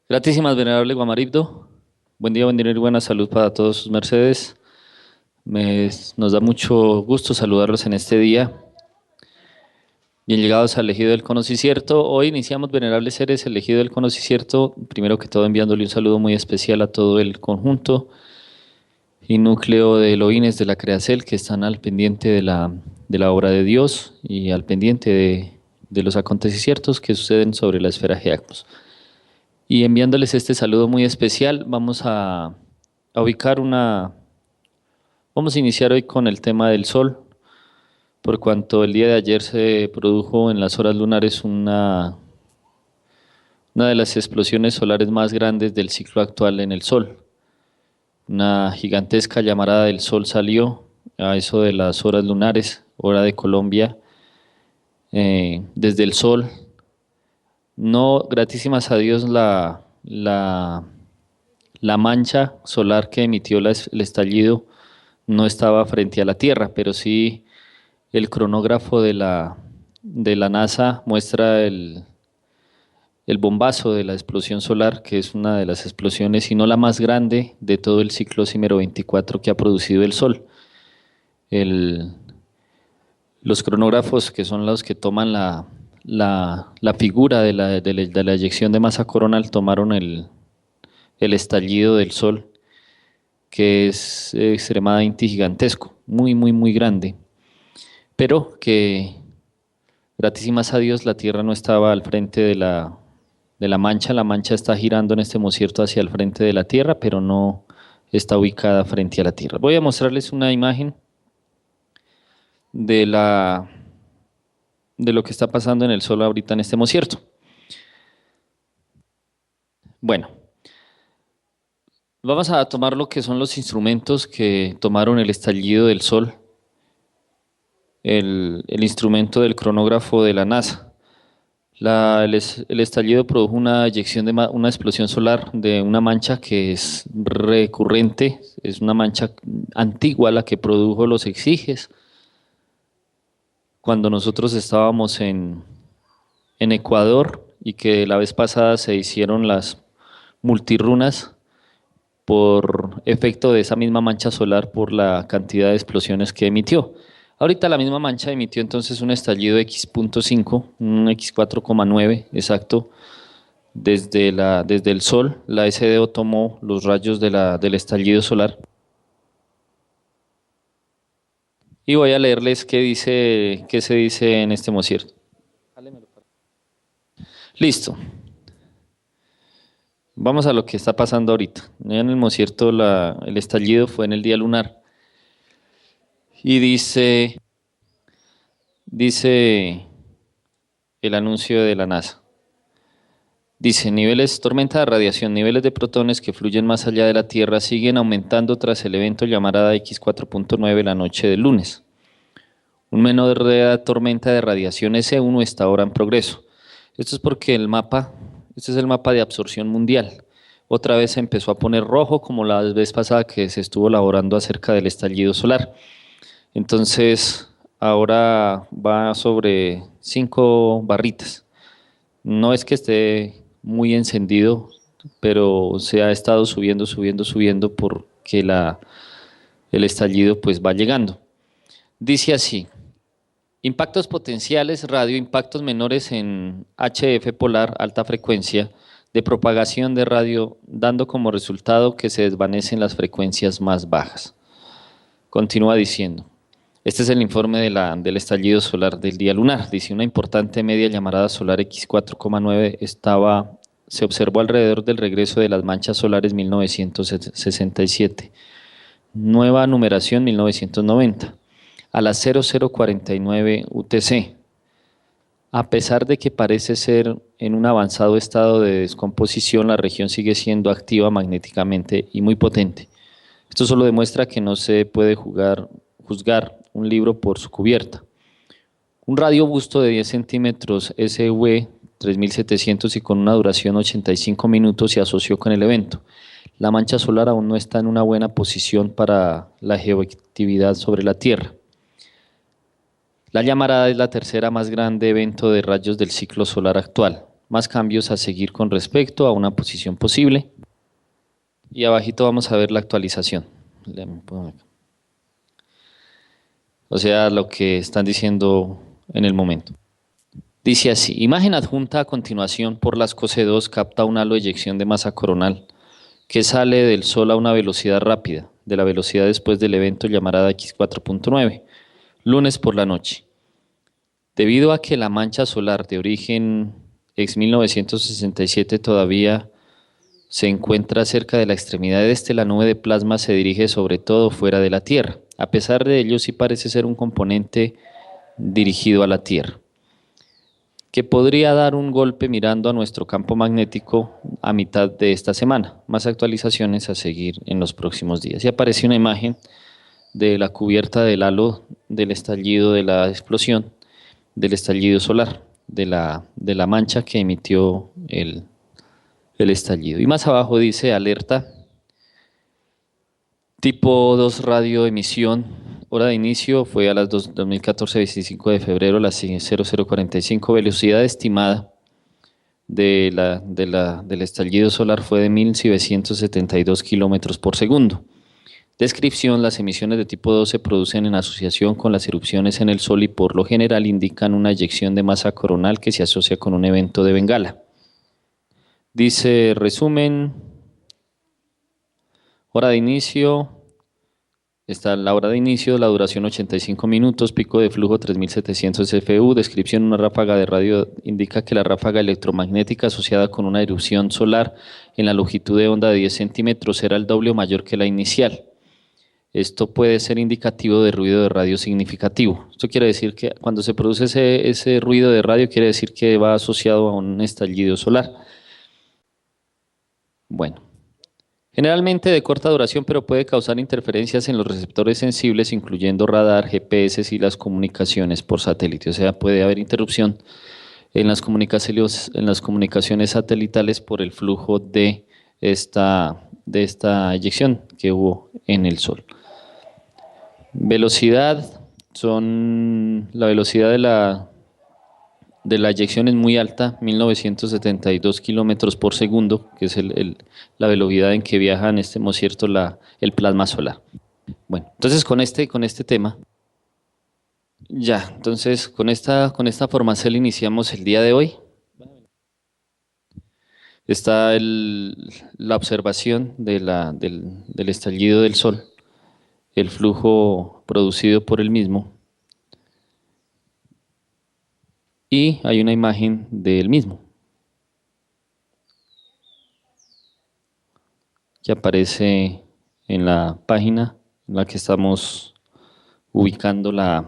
Gratísimas, venerable Guamaribdo. Buen día, buen dinero y buena salud para todos sus mercedes. Nos da mucho gusto saludarlos en este día. Bien llegados al Ejido del Conocicierto. Hoy iniciamos, venerables seres, el Ejido del Conocicierto. Primero que todo, enviándole un saludo muy especial a todo el conjunto y núcleo de Elohines de la Creacel que están al pendiente de la obra de Dios y al pendiente de los acontecimientos que suceden sobre la esfera Geacos. Y enviándoles este saludo muy especial, a ubicar vamos a iniciar hoy con el tema del sol, por cuanto el día de ayer se produjo en las horas lunares una de las explosiones solares más grandes del ciclo actual en el sol. Una gigantesca llamarada del sol salió a eso de las horas lunares, hora de Colombia, desde el sol. No, gratísimas a Dios, la mancha solar que emitió el estallido no estaba frente a la Tierra, pero sí el cronógrafo de la NASA muestra el bombazo de la explosión solar, que es una de las explosiones, si no la más grande de todo el ciclo Símero 24 que ha producido el Sol. El, los cronógrafos, que son los que toman la figura de la eyección de masa coronal, tomaron el estallido del Sol, que es extremadamente gigantesco, muy, muy, muy grande, pero que, gratísimas a Dios, la Tierra no estaba al frente de la mancha. La mancha está girando en este momento hacia el frente de la Tierra, pero no está ubicada frente a la Tierra. Voy a mostrarles una imagen de de lo que está pasando en el Sol ahorita en este momento. Bueno, vamos a tomar lo que son los instrumentos que tomaron el estallido del Sol, el instrumento del cronógrafo de la NASA. El estallido produjo una eyección una explosión solar de una mancha que es recurrente, es una mancha antigua la que produjo los exiges cuando nosotros estábamos en Ecuador, y que la vez pasada se hicieron las multirunas por efecto de esa misma mancha solar por la cantidad de explosiones que emitió. Ahorita la misma mancha emitió entonces un estallido X.5, un X4,9 exacto, desde el Sol. La SDO tomó los rayos del estallido solar. Y voy a leerles qué se dice en este mosier. Listo. Vamos a lo que está pasando ahorita. En el mosierto el estallido fue en el día lunar. Y dice el anuncio de la NASA. Dice, tormenta de radiación, niveles de protones que fluyen más allá de la Tierra siguen aumentando tras el evento llamarada X4.9 la noche del lunes. Un menor de tormenta de radiación S1 está ahora en progreso. Esto es porque este es el mapa de absorción mundial. Otra vez se empezó a poner rojo, como la vez pasada que se estuvo elaborando acerca del estallido solar. Entonces, ahora va sobre 5 barritas. No es que esté muy encendido, pero se ha estado subiendo, subiendo, subiendo porque el estallido pues va llegando. Dice así: impactos potenciales, radioimpactos menores en HF polar, alta frecuencia, de propagación de radio, dando como resultado que se desvanecen las frecuencias más bajas. Continúa diciendo, este es el informe del estallido solar del día lunar. Dice, una importante media llamarada solar X4,9 se observó alrededor del regreso de las manchas solares 1967. Nueva numeración 1990. A las 00:49 UTC. A pesar de que parece ser en un avanzado estado de descomposición, la región sigue siendo activa magnéticamente y muy potente. Esto solo demuestra que no se puede juzgar un libro por su cubierta. Un radiobusto de 10 centímetros SV 3700 y con una duración 85 minutos se asoció con el evento. La mancha solar aún no está en una buena posición para la geoactividad sobre la Tierra. La llamarada es la tercera más grande evento de rayos del ciclo solar actual. más cambios a seguir con respecto a una posición posible. Y abajito vamos a ver la actualización. O sea, lo que están diciendo en el momento. Dice así, imagen adjunta a continuación por las COSE-2 capta un halo de eyección de masa coronal que sale del Sol a una velocidad rápida, de la velocidad después del evento llamarada X4.9, lunes por la noche. Debido a que la mancha solar de origen ex 1967 todavía se encuentra cerca de la extremidad este, la nube de plasma se dirige sobre todo fuera de la Tierra. A pesar de ello, sí parece ser un componente dirigido a la Tierra, que podría dar un golpe mirando a nuestro campo magnético a mitad de esta semana. Más actualizaciones a seguir en los próximos días. Y aparece una imagen de la cubierta del halo del estallido de la explosión, del estallido solar, de la mancha que emitió el estallido. Y más abajo dice alerta, tipo 2 radioemisión, hora de inicio fue a las 2014, 25 de febrero, a las 00:45, velocidad estimada del estallido solar fue de 1972 kilómetros por segundo. Descripción, las emisiones de tipo 2 se producen en asociación con las erupciones en el Sol y por lo general indican una eyección de masa coronal que se asocia con un evento de Bengala. Dice resumen, hora de inicio, está la hora de inicio, la duración 85 minutos, pico de flujo 3700 FU, descripción, una ráfaga de radio indica que la ráfaga electromagnética asociada con una erupción solar en la longitud de onda de 10 centímetros será el doble o mayor que la inicial. Esto puede ser indicativo de ruido de radio significativo. Esto quiere decir que cuando se produce ese ruido de radio, quiere decir que va asociado a un estallido solar. Bueno, generalmente de corta duración, pero puede causar interferencias en los receptores sensibles, incluyendo radar, GPS y las comunicaciones por satélite. O sea, puede haber interrupción en las comunicaciones satelitales por el flujo de esta eyección que hubo en el Sol. Velocidad, la velocidad de la eyección es muy alta, 1972 kilómetros por segundo, que es la velocidad en que viaja en este cierto el plasma solar. Bueno, entonces con este tema, ya, entonces con esta formación iniciamos el día de hoy. Está la observación del estallido del Sol, el flujo producido por el mismo, y hay una imagen del mismo que aparece en la página en la que estamos ubicando lo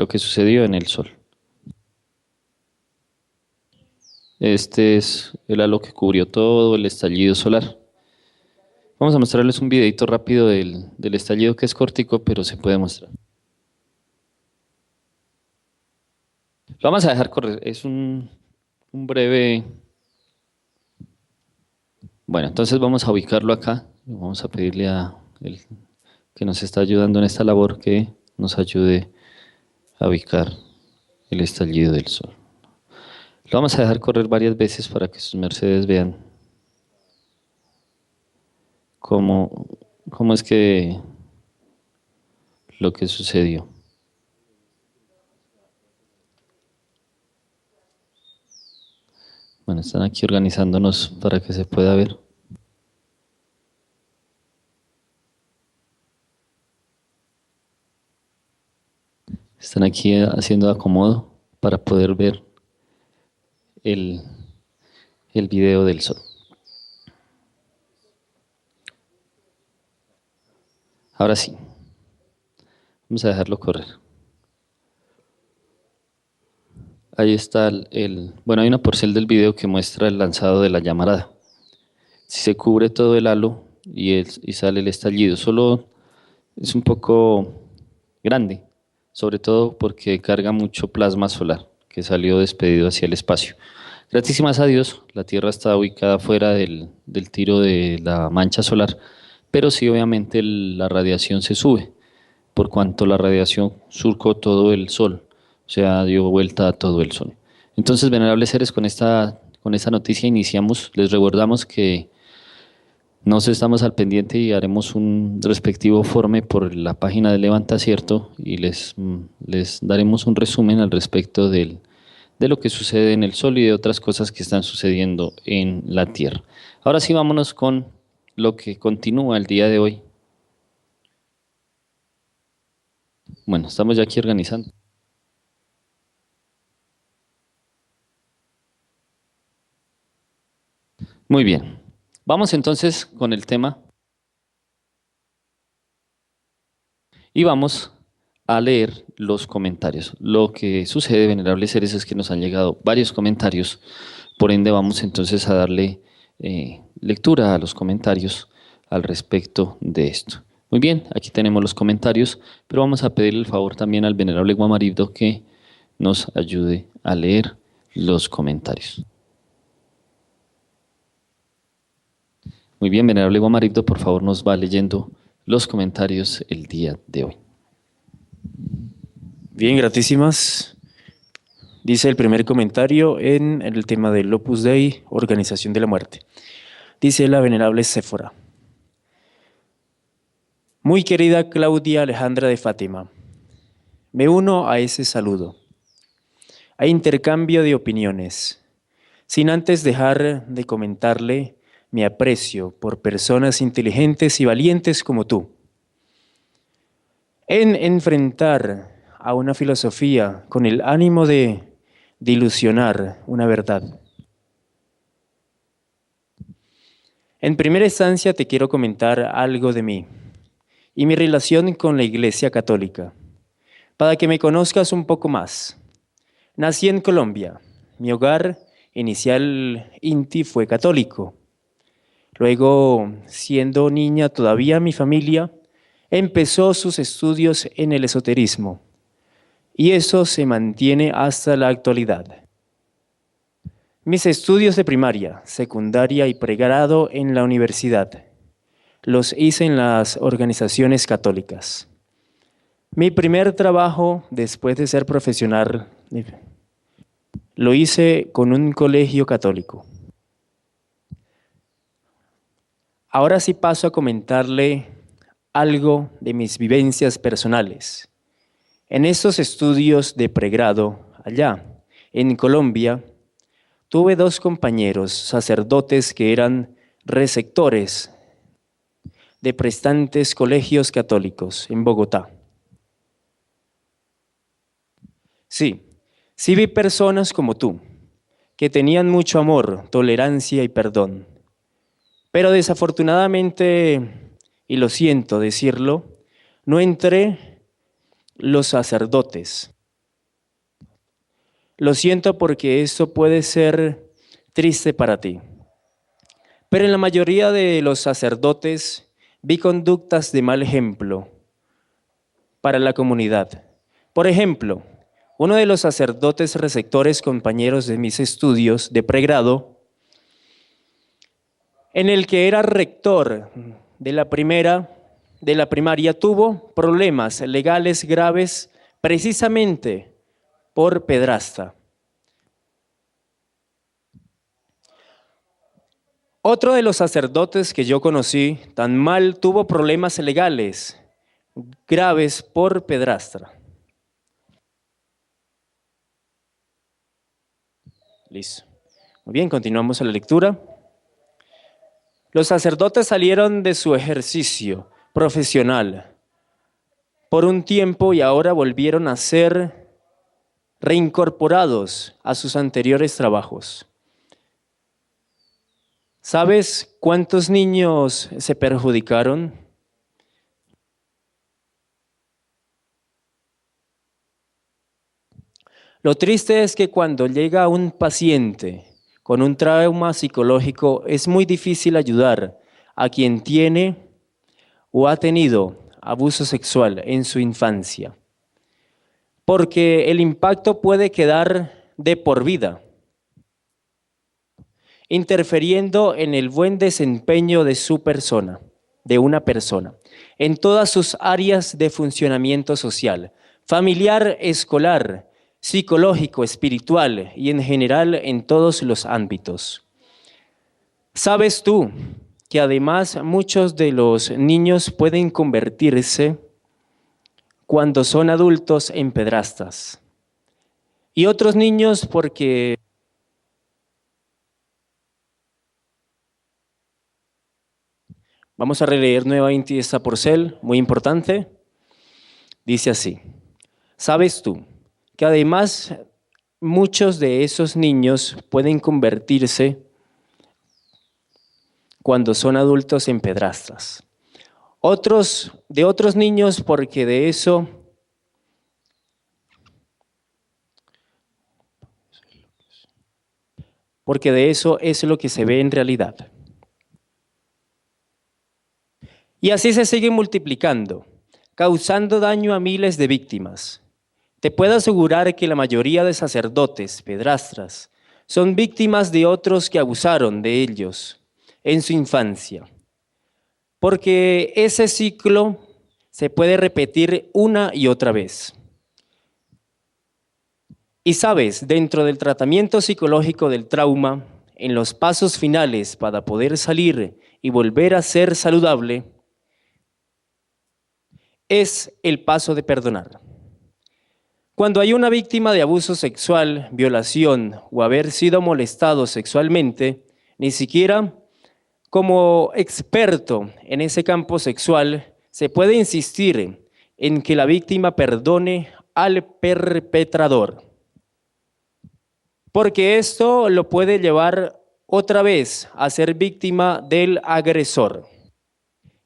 que sucedió en el Sol. Este es el halo que cubrió todo el estallido solar. Vamos a mostrarles un videito rápido del estallido, que es cortico, pero se puede mostrar. Lo vamos a dejar correr, es un breve... Bueno, entonces vamos a ubicarlo acá, vamos a pedirle a el que nos está ayudando en esta labor que nos ayude a ubicar el estallido del Sol. Lo vamos a dejar correr varias veces para que sus mercedes vean cómo es que lo que sucedió. Bueno, están aquí organizándonos para que se pueda ver. Están aquí haciendo acomodo para poder ver el video del Sol. Ahora sí, vamos a dejarlo correr. Ahí está bueno, hay una porción del video que muestra el lanzado de la llamarada. Si se cubre todo el halo y sale el estallido, solo es un poco grande, sobre todo porque carga mucho plasma solar que salió despedido hacia el espacio. Gracias a Dios, la Tierra está ubicada fuera del tiro de la mancha solar, pero sí obviamente la radiación se sube, por cuanto la radiación surcó todo el Sol, o sea, dio vuelta a todo el Sol. Entonces, venerables seres, con esta noticia iniciamos. Les recordamos que nos estamos al pendiente y haremos un respectivo forme por la página de Levanta Cierto y les daremos un resumen al respecto de lo que sucede en el Sol y de otras cosas que están sucediendo en la Tierra. Ahora sí, vámonos con lo que continúa el día de hoy. Bueno, estamos ya aquí organizando. Muy bien. Vamos entonces con el tema y vamos a leer los comentarios. Lo que sucede, venerables seres, es que nos han llegado varios comentarios, por ende vamos entonces a darle lectura a los comentarios al respecto de esto. Muy bien, aquí tenemos los comentarios, pero vamos a pedirle el favor también al venerable Guamaribdo que nos ayude a leer los comentarios. Muy bien, venerable Guamaribdo, por favor nos va leyendo los comentarios el día de hoy. Bien, gratísimas. Dice el primer comentario en el tema del Opus Dei, Organización de la Muerte. Dice la venerable Séfora. Muy querida Claudia Alejandra de Fátima, me uno a ese saludo, a intercambio de opiniones, sin antes dejar de comentarle mi aprecio por personas inteligentes y valientes como tú. En enfrentar a una filosofía con el ánimo de ilusionar una verdad. En primera instancia te quiero comentar algo de mí y mi relación con la Iglesia Católica, para que me conozcas un poco más. Nací en Colombia. Mi hogar inicial INTI fue católico. Luego, siendo niña todavía, mi familia empezó sus estudios en el esoterismo y eso se mantiene hasta la actualidad. Mis estudios de primaria, secundaria y pregrado en la universidad los hice en las organizaciones católicas. Mi primer trabajo después de ser profesional lo hice con un colegio católico. Ahora sí paso a comentarle algo de mis vivencias personales. En estos estudios de pregrado, allá, en Colombia, tuve dos compañeros sacerdotes que eran receptores de prestantes colegios católicos en Bogotá. Sí vi personas como tú, que tenían mucho amor, tolerancia y perdón. Pero desafortunadamente, y lo siento decirlo, no entré los sacerdotes. Lo siento porque esto puede ser triste para ti. Pero en la mayoría de los sacerdotes vi conductas de mal ejemplo para la comunidad. Por ejemplo, uno de los sacerdotes receptores compañeros de mis estudios de pregrado, en el que era rector de la primaria, tuvo problemas legales graves precisamente por pedrasta. Otro de los sacerdotes que yo conocí tan mal tuvo problemas legales graves por pedrastra. Listo. Muy bien, continuamos a la lectura. Los sacerdotes salieron de su ejercicio profesional por un tiempo y ahora volvieron a ser reincorporados a sus anteriores trabajos. ¿Sabes cuántos niños se perjudicaron? Lo triste es que cuando llega un paciente con un trauma psicológico, es muy difícil ayudar a quien tiene o ha tenido abuso sexual en su infancia, porque el impacto puede quedar de por vida, interfiriendo en el buen desempeño de su persona, de una persona, en todas sus áreas de funcionamiento social, familiar, escolar, psicológico, espiritual y en general en todos los ámbitos. ¿Sabes tú que además muchos de los niños pueden convertirse cuando son adultos en pedrastas? Y otros niños porque vamos a releer nuevamente esta porcel, muy importante. Dice así: ¿sabes tú que además muchos de esos niños pueden convertirse cuando son adultos en pedrastas? Otros niños porque de eso es lo que se ve en realidad. Y así se sigue multiplicando, causando daño a miles de víctimas. Te puedo asegurar que la mayoría de sacerdotes, pedrastras, son víctimas de otros que abusaron de ellos en su infancia, porque ese ciclo se puede repetir una y otra vez. Y sabes, dentro del tratamiento psicológico del trauma, en los pasos finales para poder salir y volver a ser saludable, es el paso de perdonar. Cuando hay una víctima de abuso sexual, violación o haber sido molestado sexualmente, ni siquiera como experto en ese campo sexual, se puede insistir en que la víctima perdone al perpetrador, porque esto lo puede llevar otra vez a ser víctima del agresor.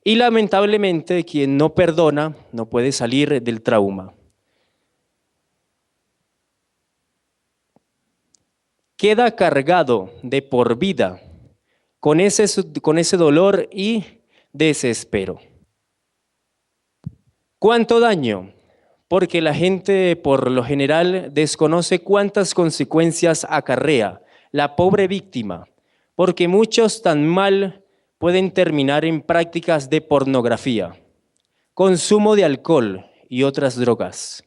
Y lamentablemente quien no perdona no puede salir del trauma. Queda cargado de por vida con ese dolor y desespero. ¿Cuánto daño? Porque la gente por lo general desconoce cuántas consecuencias acarrea la pobre víctima, porque muchos tan mal pueden terminar en prácticas de pornografía, consumo de alcohol y otras drogas.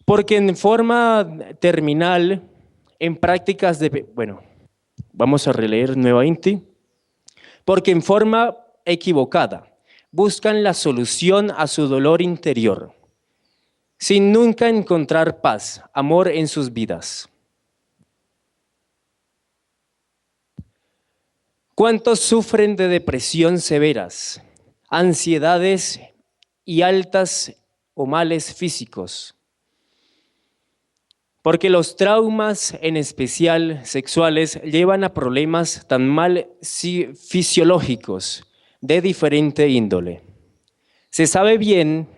Porque en forma terminal, en prácticas de... Bueno, vamos a releer nuevamente. Porque en forma equivocada buscan la solución a su dolor interior, sin nunca encontrar paz, amor en sus vidas. ¿Cuántos sufren de depresión severas, ansiedades y altas o males físicos? Porque los traumas, en especial sexuales, llevan a problemas tan mal fisiológicos de diferente índole. Se sabe bien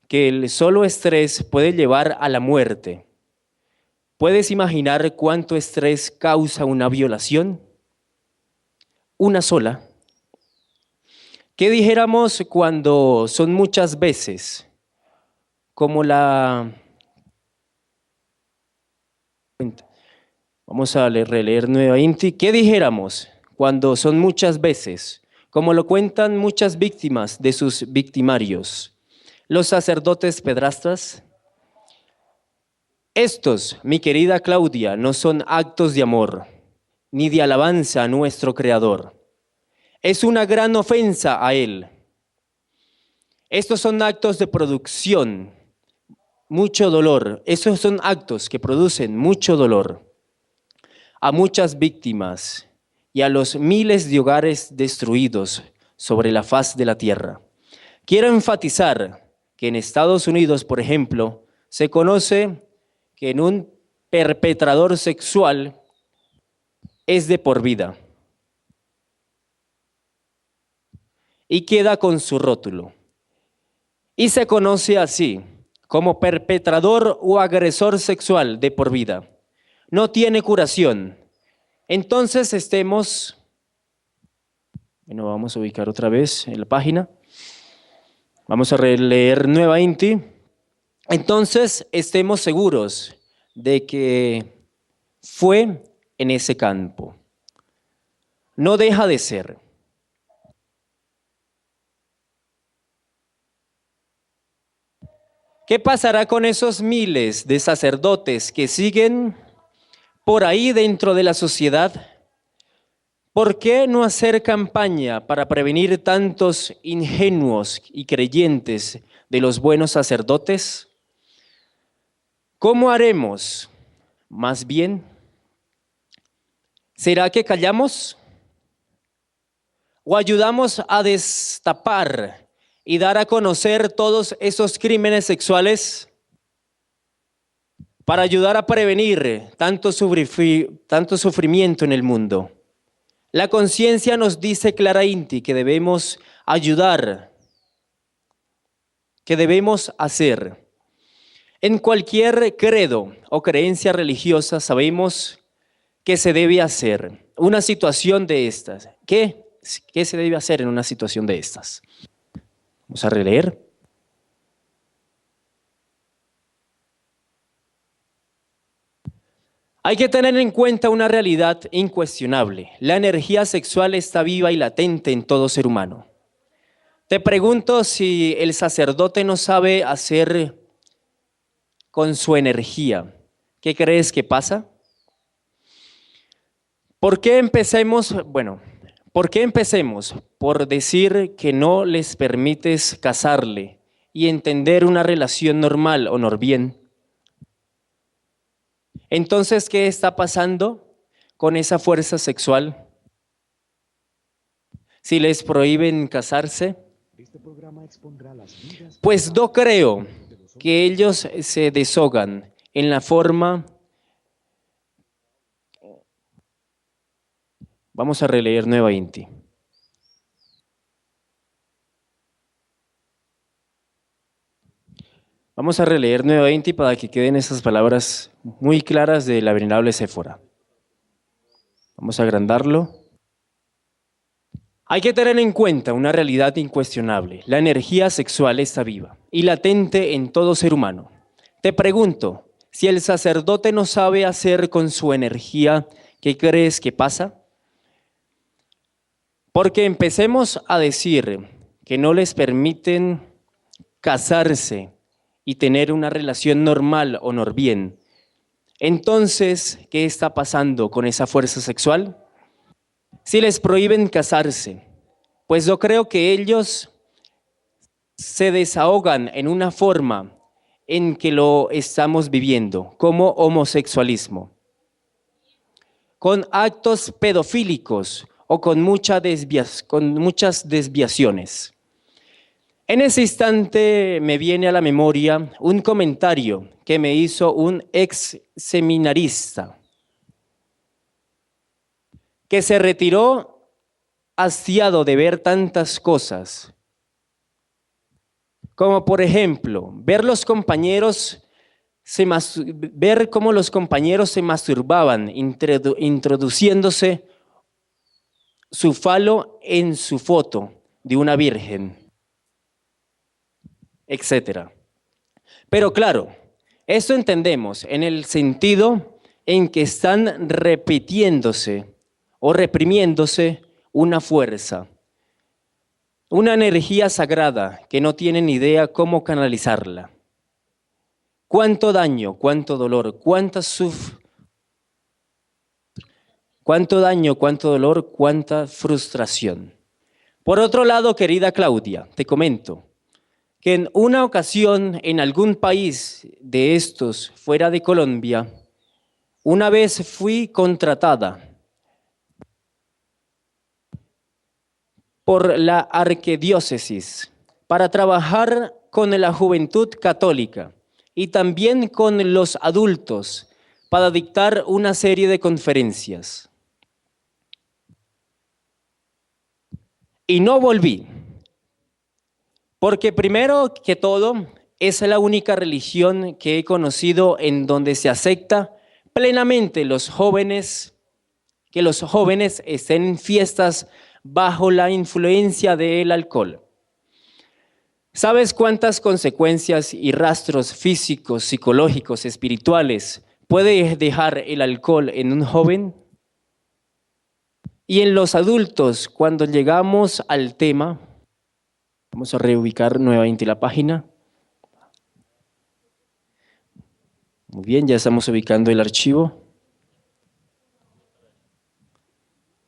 que el solo estrés puede llevar a la muerte. ¿Puedes imaginar cuánto estrés causa una violación? Una sola. ¿Qué dijéramos cuando son muchas veces? Como la... Vamos a releer nuevamente. ¿Qué dijéramos cuando son muchas veces? Como lo cuentan muchas víctimas de sus victimarios. Los sacerdotes pedrastras. Estos, mi querida Claudia, no son actos de amor, ni de alabanza a nuestro Creador. Es una gran ofensa a Él. Estos son actos de producción, mucho dolor. Esos son actos que producen mucho dolor a muchas víctimas y a los miles de hogares destruidos sobre la faz de la tierra. Quiero enfatizar que en Estados Unidos, por ejemplo, se conoce que en un perpetrador sexual es de por vida y queda con su rótulo. Y se conoce así, como perpetrador o agresor sexual de por vida. No tiene curación. Entonces vamos a ubicar otra vez en la página. Vamos a releer nuevamente. Entonces estemos seguros de que fue en ese campo. No deja de ser. ¿Qué pasará con esos miles de sacerdotes que siguen por ahí dentro de la sociedad? ¿Por qué no hacer campaña para prevenir tantos ingenuos y creyentes de los buenos sacerdotes? ¿Cómo haremos? Más bien, ¿será que callamos? ¿O ayudamos a destapar y dar a conocer todos esos crímenes sexuales para ayudar a prevenir tanto sufrimiento en el mundo? La conciencia nos dice claramente que debemos ayudar, que debemos hacer. En cualquier credo o creencia religiosa sabemos que se debe hacer una situación de estas. ¿Qué se debe hacer en una situación de estas? Vamos a releer. Hay que tener en cuenta una realidad incuestionable. La energía sexual está viva y latente en todo ser humano. Te pregunto si el sacerdote no sabe hacer con su energía. ¿Qué crees que pasa? ¿Por qué empecemos? ¿Por qué empecemos por decir que no les permites casarle y entender una relación normal o bien? Entonces, ¿qué está pasando con esa fuerza sexual? Si les prohíben casarse, pues no creo que ellos se deshogan en la forma. Vamos a releer nuevamente. Vamos a releer nuevamente para que queden esas palabras muy claras de la venerable Séfora. Vamos a agrandarlo. Hay que tener en cuenta una realidad incuestionable. La energía sexual está viva y latente en todo ser humano. Te pregunto, si el sacerdote no sabe hacer con su energía, ¿qué crees que pasa? Porque empecemos a decir que no les permiten casarse y tener una relación normal o bien. Entonces, ¿qué está pasando con esa fuerza sexual? Si les prohíben casarse, pues yo creo que ellos se desahogan en una forma en que lo estamos viviendo, como homosexualismo, con actos pedofílicos o con muchas desviaciones. En ese instante me viene a la memoria un comentario que me hizo un ex seminarista que se retiró hastiado de ver tantas cosas, como por ejemplo ver cómo los compañeros se masturbaban introduciéndose su falo en su foto de una virgen, etcétera. Pero claro, esto entendemos en el sentido en que están repitiéndose o reprimiéndose una fuerza, una energía sagrada que no tienen idea cómo canalizarla. Cuánto daño, cuánto dolor, cuánto daño, cuánto dolor, cuánta frustración. Por otro lado, querida Claudia, te comento que en una ocasión en algún país de estos fuera de Colombia, una vez fui contratada por la arquidiócesis para trabajar con la juventud católica y también con los adultos para dictar una serie de conferencias. Y no volví, porque primero que todo es la única religión que he conocido en donde se acepta plenamente que los jóvenes estén en fiestas bajo la influencia del alcohol. ¿Sabes cuántas consecuencias y rastros físicos, psicológicos, espirituales puede dejar el alcohol en un joven? Y en los adultos, cuando llegamos al tema, vamos a reubicar nuevamente la página. Muy bien, ya estamos ubicando el archivo.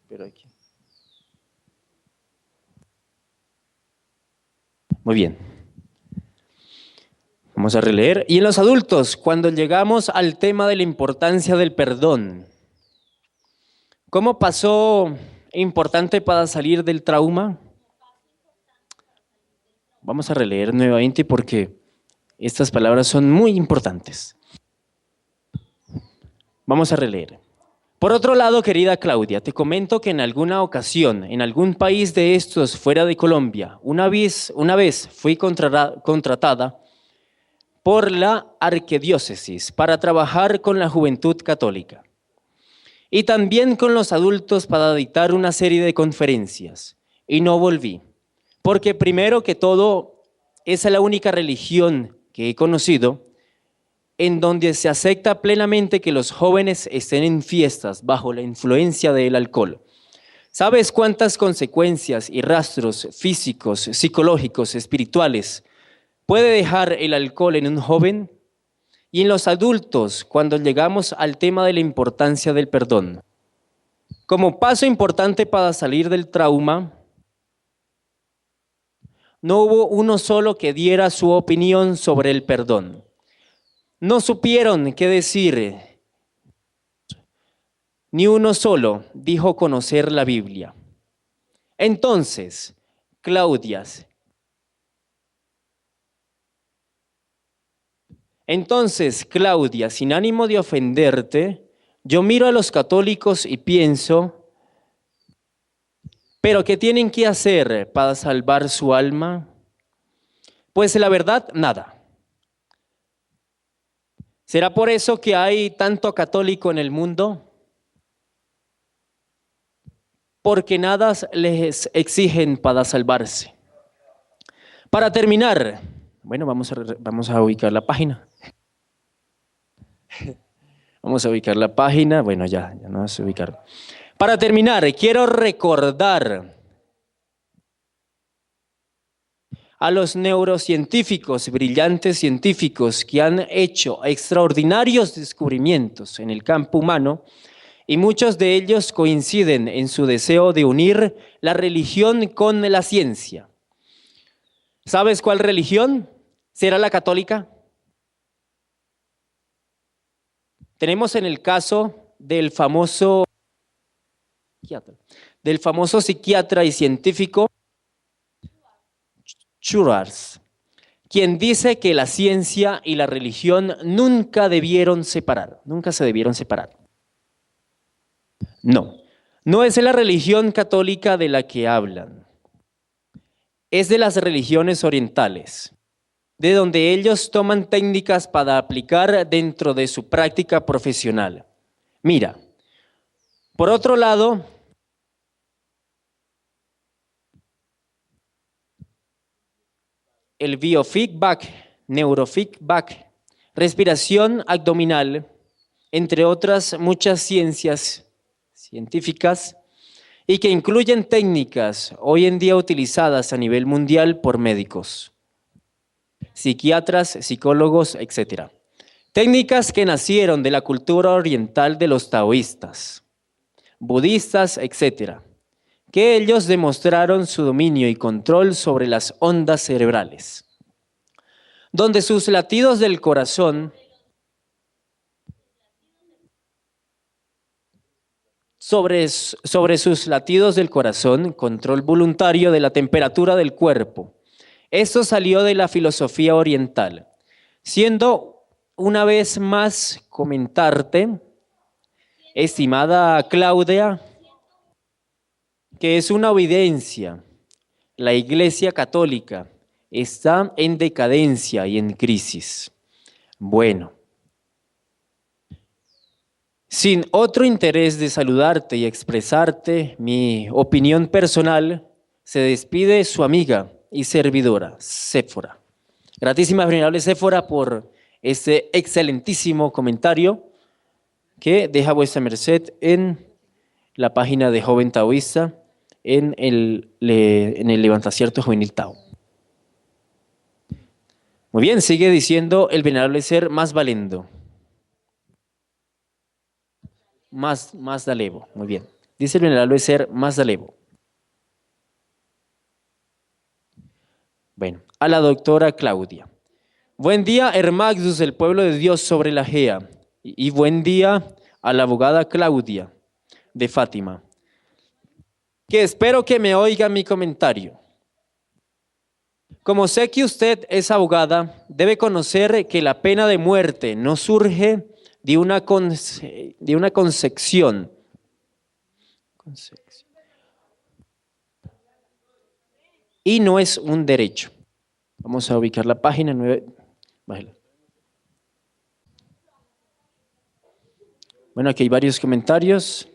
Pero aquí. Muy bien. Vamos a releer. Y en los adultos, cuando llegamos al tema de la importancia del perdón, ¿cómo pasó importante para salir del trauma? Vamos a releer nuevamente porque estas palabras son muy importantes. Vamos a releer. Por otro lado, querida Claudia, te comento que en alguna ocasión, en algún país de estos fuera de Colombia, una vez fui contratada por la arquidiócesis para trabajar con la juventud católica y también con los adultos para dictar una serie de conferencias. Y no volví, porque primero que todo, esa es la única religión que he conocido en donde se acepta plenamente que los jóvenes estén en fiestas bajo la influencia del alcohol. ¿Sabes cuántas consecuencias y rastros físicos, psicológicos, espirituales puede dejar el alcohol en un joven? Y en los adultos, cuando llegamos al tema de la importancia del perdón. Como paso importante para salir del trauma, no hubo uno solo que diera su opinión sobre el perdón. No supieron qué decir. Ni uno solo dijo conocer la Biblia. Entonces, Claudia, sin ánimo de ofenderte, yo miro a los católicos y pienso, ¿pero qué tienen que hacer para salvar su alma? Pues la verdad, nada. ¿Será por eso que hay tanto católico en el mundo? Porque nada les exigen para salvarse. Para terminar, bueno, vamos a ubicar la página. Vamos a ubicar la página. Bueno, ya no vamos a ubicar. Para terminar, quiero recordar a los neurocientíficos, brillantes científicos que han hecho extraordinarios descubrimientos en el campo humano, y muchos de ellos coinciden en su deseo de unir la religión con la ciencia. ¿Sabes cuál religión? ¿Será la católica? Tenemos en el caso del famoso psiquiatra y científico Schwartz, quien dice que la ciencia y la religión nunca se debieron separar. No es la religión católica de la que hablan. Es de las religiones orientales, de donde ellos toman técnicas para aplicar dentro de su práctica profesional. Mira, por otro lado, el biofeedback, neurofeedback, respiración abdominal, entre otras muchas ciencias científicas, y que incluyen técnicas hoy en día utilizadas a nivel mundial por médicos, psiquiatras, psicólogos, etc. Técnicas que nacieron de la cultura oriental de los taoístas, budistas, etc., que ellos demostraron su dominio y control sobre las ondas cerebrales, donde sus latidos del corazón sobre sus latidos del corazón, control voluntario de la temperatura del cuerpo. Esto salió de la filosofía oriental, siendo una vez más comentarte, estimada Claudia, que es una evidencia. La Iglesia Católica está en decadencia y en crisis. Bueno, sin otro interés de saludarte y expresarte mi opinión personal, se despide su amiga y servidora, Séfora. Gratísimas, venerable Séfora, por este excelentísimo comentario que deja vuestra merced en la página de Joven Taoísta, en el Levantacierto Juvenil Tao. Muy bien, sigue diciendo el venerable ser más valendo. Mazdalevo. Muy bien. Dice el venerable ser Mazdalevo. Bueno, a la doctora Claudia. Buen día, Hermagnus del pueblo de Dios sobre la Gea. Y buen día a la abogada Claudia de Fátima, que espero que me oiga mi comentario. Como sé que usted es abogada, debe conocer que la pena de muerte no surge de una concepción. Y no es un derecho. Vamos a ubicar la página 9. Bájala. Bueno, aquí hay varios comentarios.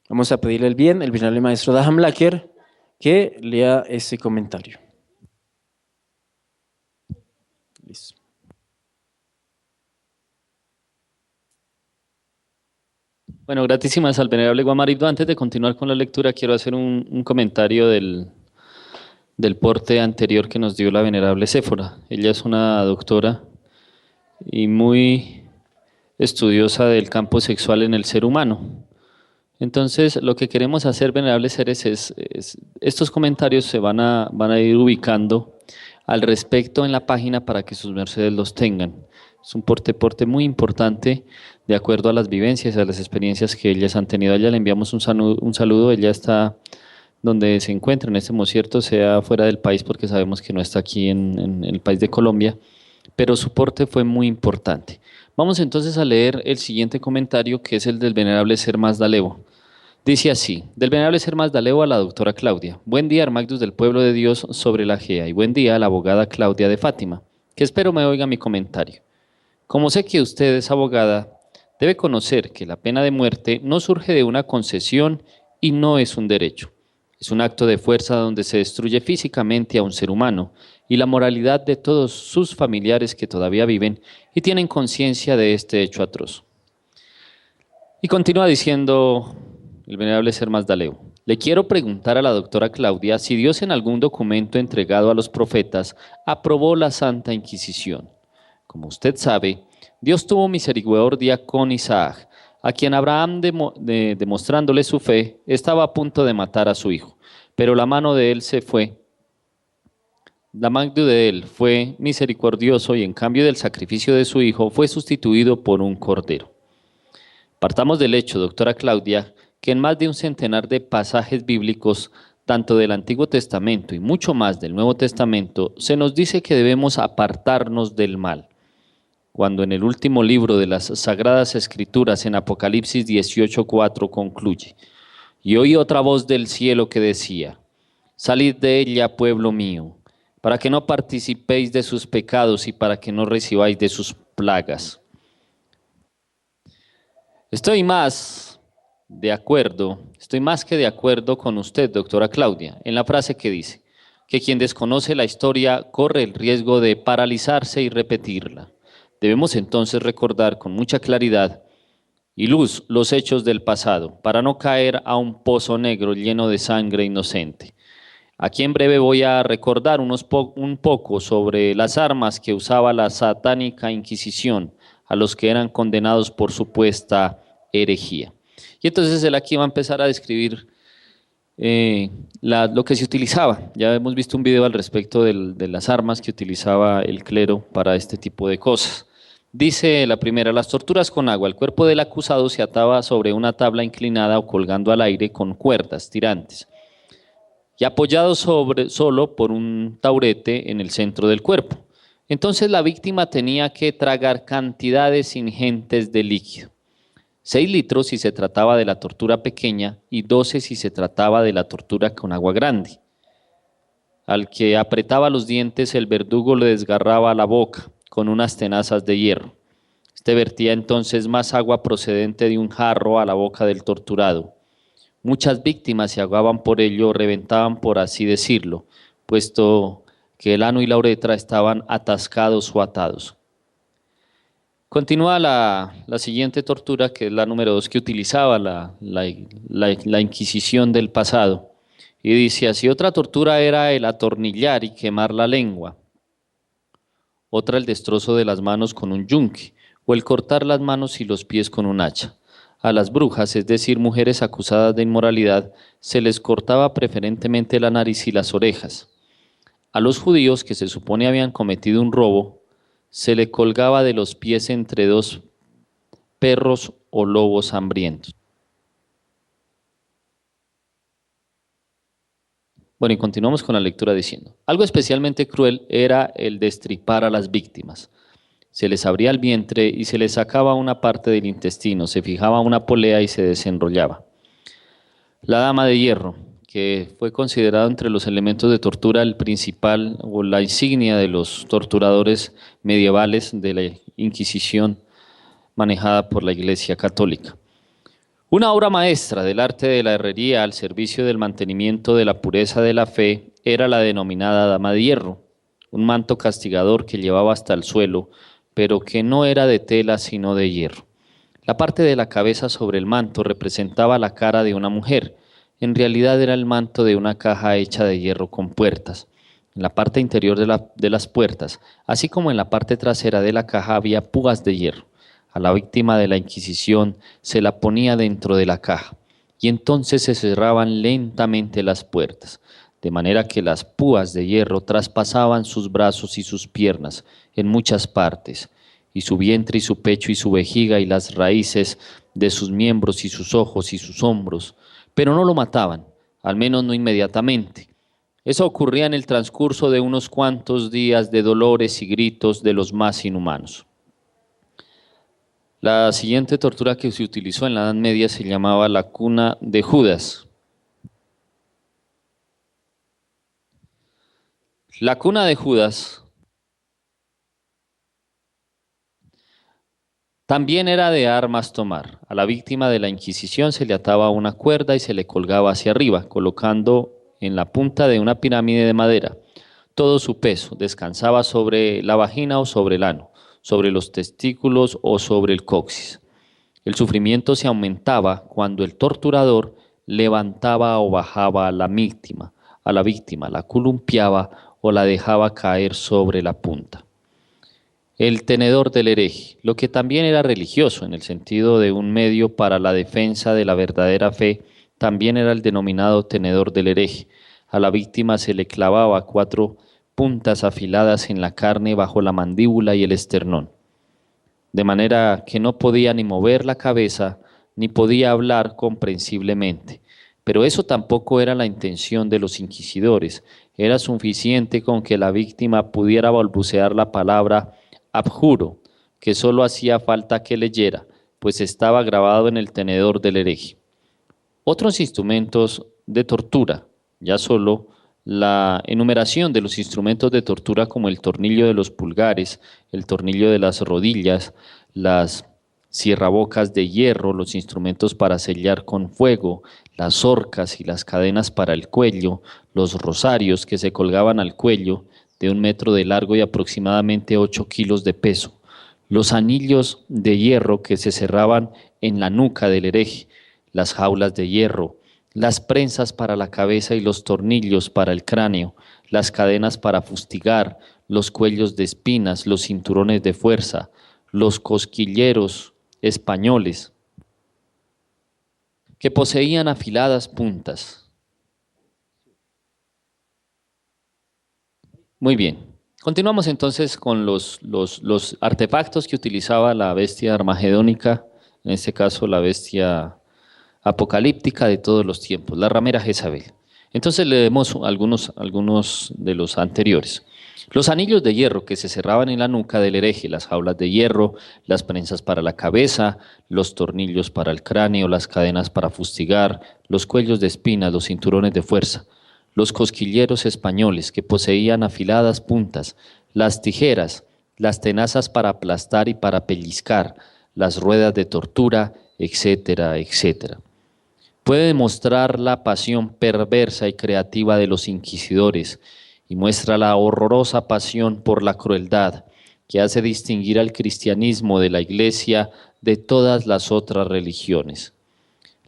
Vamos a pedirle el venerable maestro Daham Laker, que lea ese comentario. Listo. Bueno, gratísimas al venerable Guamarito. Antes de continuar con la lectura, quiero hacer un comentario del porte anterior que nos dio la venerable Séfora. Ella es una doctora y muy estudiosa del campo sexual en el ser humano. Entonces, lo que queremos hacer, venerables seres, estos comentarios se van a ir ubicando al respecto en la página para que sus mercedes los tengan. Es un porte muy importante de acuerdo a las vivencias, a las experiencias que ellas han tenido. A ella le enviamos un saludo, ella está donde se encuentra, en este cierto, sea fuera del país, porque sabemos que no está aquí en el país de Colombia, pero su porte fue muy importante. Vamos entonces a leer el siguiente comentario, que es el del venerable ser Mazdalevo. Dice así, del venerable ser Mazdalevo a la doctora Claudia. Buen día, Hermagnus del pueblo de Dios sobre la Gea, y buen día a la abogada Claudia de Fátima, que espero me oiga mi comentario. Como sé que usted es abogada, debe conocer que la pena de muerte no surge de una concesión y no es un derecho. Es un acto de fuerza donde se destruye físicamente a un ser humano y la moralidad de todos sus familiares que todavía viven y tienen conciencia de este hecho atroz. Y continúa diciendo el venerable ser Mazdalevo. Le quiero preguntar a la doctora Claudia si Dios en algún documento entregado a los profetas aprobó la Santa Inquisición. Como usted sabe, Dios tuvo misericordia con Isaac, a quien Abraham, demostrándole su fe, estaba a punto de matar a su hijo, pero la mano de él fue misericordioso y en cambio del sacrificio de su hijo fue sustituido por un cordero. Partamos del hecho, doctora Claudia, que en más de un centenar de pasajes bíblicos, tanto del Antiguo Testamento y mucho más del Nuevo Testamento, se nos dice que debemos apartarnos del mal. Cuando en el último libro de las Sagradas Escrituras, en Apocalipsis 18:4, concluye: y oí otra voz del cielo que decía: salid de ella, pueblo mío, para que no participéis de sus pecados y para que no recibáis de sus plagas. Estoy más que de acuerdo con usted, doctora Claudia, en la frase que dice que quien desconoce la historia corre el riesgo de paralizarse y repetirla. Debemos entonces recordar con mucha claridad y luz los hechos del pasado, para no caer a un pozo negro lleno de sangre inocente. Aquí en breve voy a recordar un poco sobre las armas que usaba la satánica Inquisición a los que eran condenados por supuesta herejía. Y entonces él aquí va a empezar a describir lo que se utilizaba. Ya hemos visto un video al respecto de las armas que utilizaba el clero para este tipo de cosas. Dice la primera: las torturas con agua. El cuerpo del acusado se ataba sobre una tabla inclinada o colgando al aire con cuerdas tirantes y apoyado solo por un taurete en el centro del cuerpo. Entonces la víctima tenía que tragar cantidades ingentes de líquido. 6 litros si se trataba de la tortura pequeña y 12 si se trataba de la tortura con agua grande. Al que apretaba los dientes, el verdugo le desgarraba la boca con unas tenazas de hierro. Este vertía entonces más agua procedente de un jarro a la boca del torturado. Muchas víctimas se ahogaban por ello, reventaban por así decirlo, puesto que el ano y la uretra estaban atascados o atados. Continúa la siguiente tortura, que es la número 2 que utilizaba la Inquisición del pasado. Y dice así: otra tortura era el atornillar y quemar la lengua. otra el destrozo de las manos con un yunque, o el cortar las manos y los pies con un hacha. A las brujas, es decir, mujeres acusadas de inmoralidad, se les cortaba preferentemente la nariz y las orejas. A los judíos, que se supone habían cometido un robo, se le colgaba de los pies entre dos perros o lobos hambrientos. Bueno, y continuamos con la lectura diciendo, algo especialmente cruel era el destripar a las víctimas. Se les abría el vientre y se les sacaba una parte del intestino, se fijaba una polea y se desenrollaba. La dama de hierro, que fue considerado entre los elementos de tortura el principal o la insignia de los torturadores medievales de la Inquisición manejada por la Iglesia Católica. Una obra maestra del arte de la herrería al servicio del mantenimiento de la pureza de la fe era la denominada dama de hierro, un manto castigador que llevaba hasta el suelo, pero que no era de tela sino de hierro. La parte de la cabeza sobre el manto representaba la cara de una mujer. En realidad era el manto de una caja hecha de hierro con puertas. En la parte interior de las puertas, así como en la parte trasera de la caja, había púas de hierro. A la víctima de la Inquisición se la ponía dentro de la caja y entonces se cerraban lentamente las puertas, de manera que las púas de hierro traspasaban sus brazos y sus piernas en muchas partes, y su vientre y su pecho y su vejiga y las raíces de sus miembros y sus ojos y sus hombros, pero no lo mataban, al menos no inmediatamente. Eso ocurría en el transcurso de unos cuantos días de dolores y gritos de los más inhumanos. La siguiente tortura que se utilizó en la Edad Media se llamaba la cuna de Judas. La cuna de Judas también era de armas tomar. A la víctima de la Inquisición se le ataba una cuerda y se le colgaba hacia arriba, colocando en la punta de una pirámide de madera. Todo su peso descansaba sobre la vagina o sobre el ano, sobre los testículos o sobre el coxis. El sufrimiento se aumentaba cuando el torturador levantaba o bajaba a la víctima, la columpiaba o la dejaba caer sobre la punta. El tenedor del hereje, lo que también era religioso en el sentido de un medio para la defensa de la verdadera fe, también era el denominado tenedor del hereje. A la víctima se le clavaba 4 puntas afiladas en la carne bajo la mandíbula y el esternón, de manera que no podía ni mover la cabeza ni podía hablar comprensiblemente. Pero eso tampoco era la intención de los inquisidores. Era suficiente con que la víctima pudiera balbucear la palabra abjuro, que solo hacía falta que leyera, pues estaba grabado en el tenedor del hereje. Otros instrumentos de tortura, ya solo la enumeración de los instrumentos de tortura como el tornillo de los pulgares, el tornillo de las rodillas, las cierrabocas de hierro, los instrumentos para sellar con fuego, las horcas y las cadenas para el cuello, los rosarios que se colgaban al cuello de 1 metro de largo y aproximadamente 8 kilos de peso, los anillos de hierro que se cerraban en la nuca del hereje, las jaulas de hierro, las prensas para la cabeza y los tornillos para el cráneo, las cadenas para fustigar, los cuellos de espinas, los cinturones de fuerza, los cosquilleros españoles, que poseían afiladas puntas. Muy bien. Continuamos entonces con los artefactos que utilizaba la bestia armagedónica, en este caso la bestia apocalíptica de todos los tiempos, la ramera Jezabel. Entonces leemos algunos de los anteriores. Los anillos de hierro que se cerraban en la nuca del hereje, las jaulas de hierro, las prensas para la cabeza, los tornillos para el cráneo, las cadenas para fustigar, los cuellos de espinas, los cinturones de fuerza, los cosquilleros españoles que poseían afiladas puntas, las tijeras, las tenazas para aplastar y para pellizcar, las ruedas de tortura, etcétera, etcétera. Puede demostrar la pasión perversa y creativa de los inquisidores y muestra la horrorosa pasión por la crueldad que hace distinguir al cristianismo de la Iglesia de todas las otras religiones.